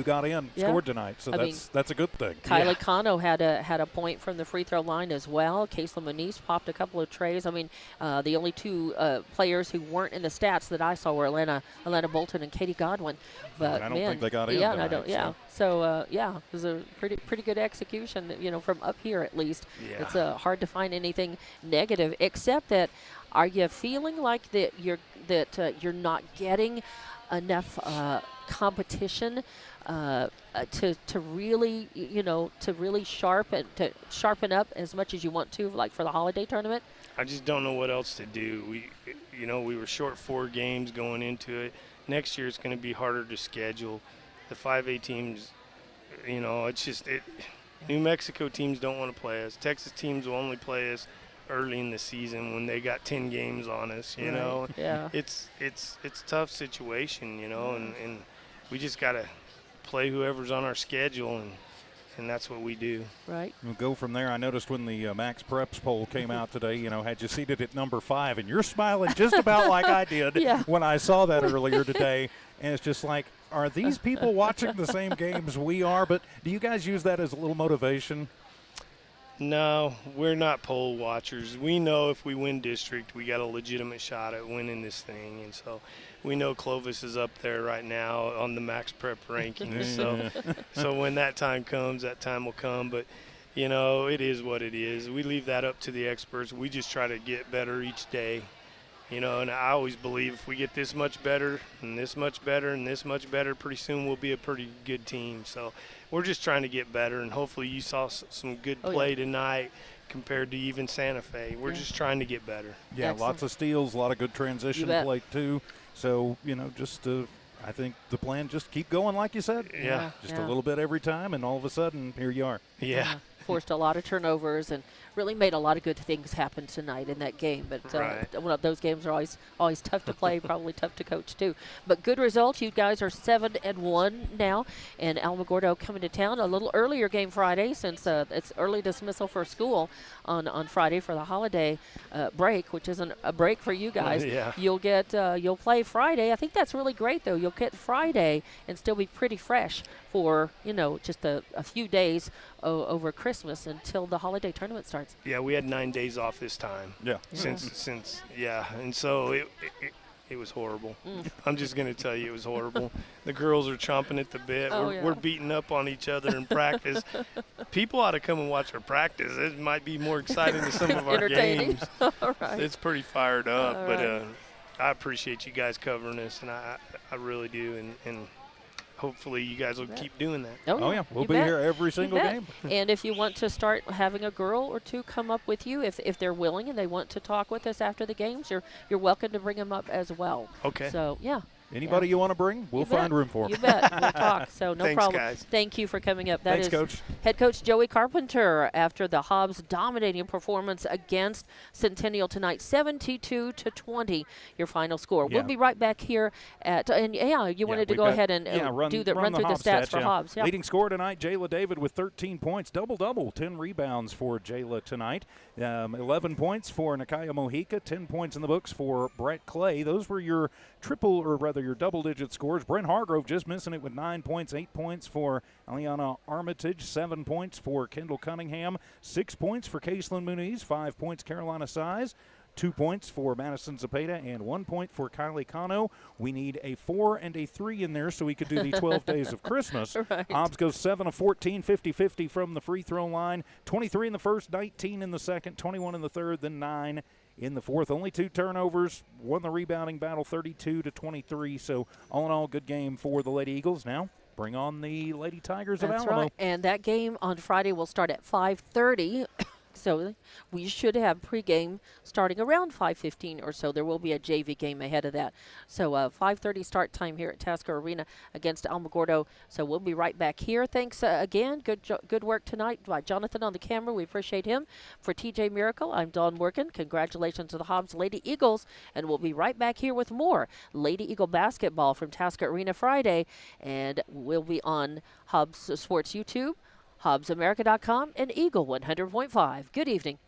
got in scored tonight. So that's a good thing. Kylie Cano had a point from the free throw line as well. Kaysla Moniz popped a couple of trays. I mean, the only two players who weren't in the stats that I saw were Alana Bolton and Katie Godwin. But I don't think they got in. Yeah, tonight, I don't. Yeah. So it was a pretty good execution. From up here at least. Yeah. It's hard to find anything negative, except that. Are you feeling like that you're not getting enough competition to really sharpen up as much as you want to, like for the holiday tournament? I just don't know what else to do. We were short 4 games going into it. Next year it's going to be harder to schedule. The 5A teams, it's just New Mexico teams don't want to play us. Texas teams will only play us early in the season when they got 10 games on us. You know, Yeah. it's a tough situation. And we just got to play whoever's on our schedule, and that's what we do. Right. We'll go from there. I noticed when the Max Preps poll came out today, had you seated at number 5, and you're smiling just about like I did Yeah. when I saw that earlier today. And it's just like, are these people watching the same games we are? But do you guys use that as a little motivation? No, we're not poll watchers. We know if we win district, we got a legitimate shot at winning this thing. And so we know Clovis is up there right now on the Max Prep rankings. So when that time comes, that time will come. But, it is what it is. We leave that up to the experts. We just try to get better each day. And I always believe if we get this much better and this much better and this much better, pretty soon we'll be a pretty good team. So we're just trying to get better, and hopefully you saw some good play tonight compared to even Santa Fe. We're just trying to get better. Yeah, Excellent. lots of steals, a lot of good transition play too. So, I think the plan, just keep going like you said. Yeah. Just a little bit every time, and all of a sudden, here you are. Yeah. Forced a lot of turnovers and really made a lot of good things happen tonight in that game. But those games are always tough to play, probably tough to coach too. But good results. You guys are 7-1 now, and Alamogordo coming to town. A little earlier game Friday since it's early dismissal for school on Friday for the holiday break, which isn't a break for you guys. Yeah. You'll play Friday. I think that's really great though. You'll get Friday and still be pretty fresh for just a few days over Christmas until the holiday tournament starts. Yeah, we had 9 days off this time. Yeah. Since and so it was horrible. I'm just going to tell you it was horrible. The girls are chomping at the bit. We're beating up on each other in practice. People ought to come and watch our practice. It might be more exciting than some of our games. All right. It's pretty fired up. All but right. I appreciate you guys covering us, and I really do. And hopefully you guys will keep doing that. Oh, yeah. We'll You be bet. here every You single bet. game. And if you want to start having a girl or two come up with you, if they're willing and they want to talk with us after the games, you're welcome to bring them up as well. Okay. So, yeah. Anybody you want to bring, we'll You bet. find room for. You bet. We'll talk. So no Thanks, problem. guys. Thank you for coming up. That Thanks, is Coach. Head coach Joey Carpenter after the Hobbs dominating performance against Centennial tonight, 72-20. Your final score. Yeah. We'll be right back here you wanted to we've go got- ahead and run through the the Hobbs stats for Hobbs. Yeah. Leading scorer tonight, Jayla David with 13 points, double-double, 10 rebounds for Jayla tonight. 11 points for Nakaya Mojica, 10 points in the books for Brett Clay. Those were your your double-digit scores. Brent Hargrove just missing it with 9 points, 8 points for Aliana Armitage, 7 points for Kendall Cunningham, 6 points for Caitlin Muniz, 5 points Carolina Size, 2 points for Madison Zapata, and 1 point for Kylie Cano. We need a 4 and a 3 in there so we could do the 12 days of Christmas. Right. Hobbs goes 7 of 14, 50-50 from the free throw line, 23 in the first, 19 in the second, 21 in the third, then 9 in the fourth. Only 2 turnovers, won the rebounding battle 32-23. So all in all, good game for the Lady Eagles. Now bring on the Lady Tigers of That's Alamo. right. And that game on Friday will start at 5:30. So we should have pregame starting around 5:15 or so. There will be a JV game ahead of that. So 5:30 start time here at Tasker Arena against Alamogordo. So we'll be right back here. Thanks again. Good work tonight by Jonathan on the camera. We appreciate him. For TJ Miracle, I'm Dawn Morgan. Congratulations to the Hobbs Lady Eagles. And we'll be right back here with more Lady Eagle basketball from Tasker Arena Friday. And we'll be on Hobbs Sports YouTube, HobbsAmerica.com, and Eagle 100.5. Good evening.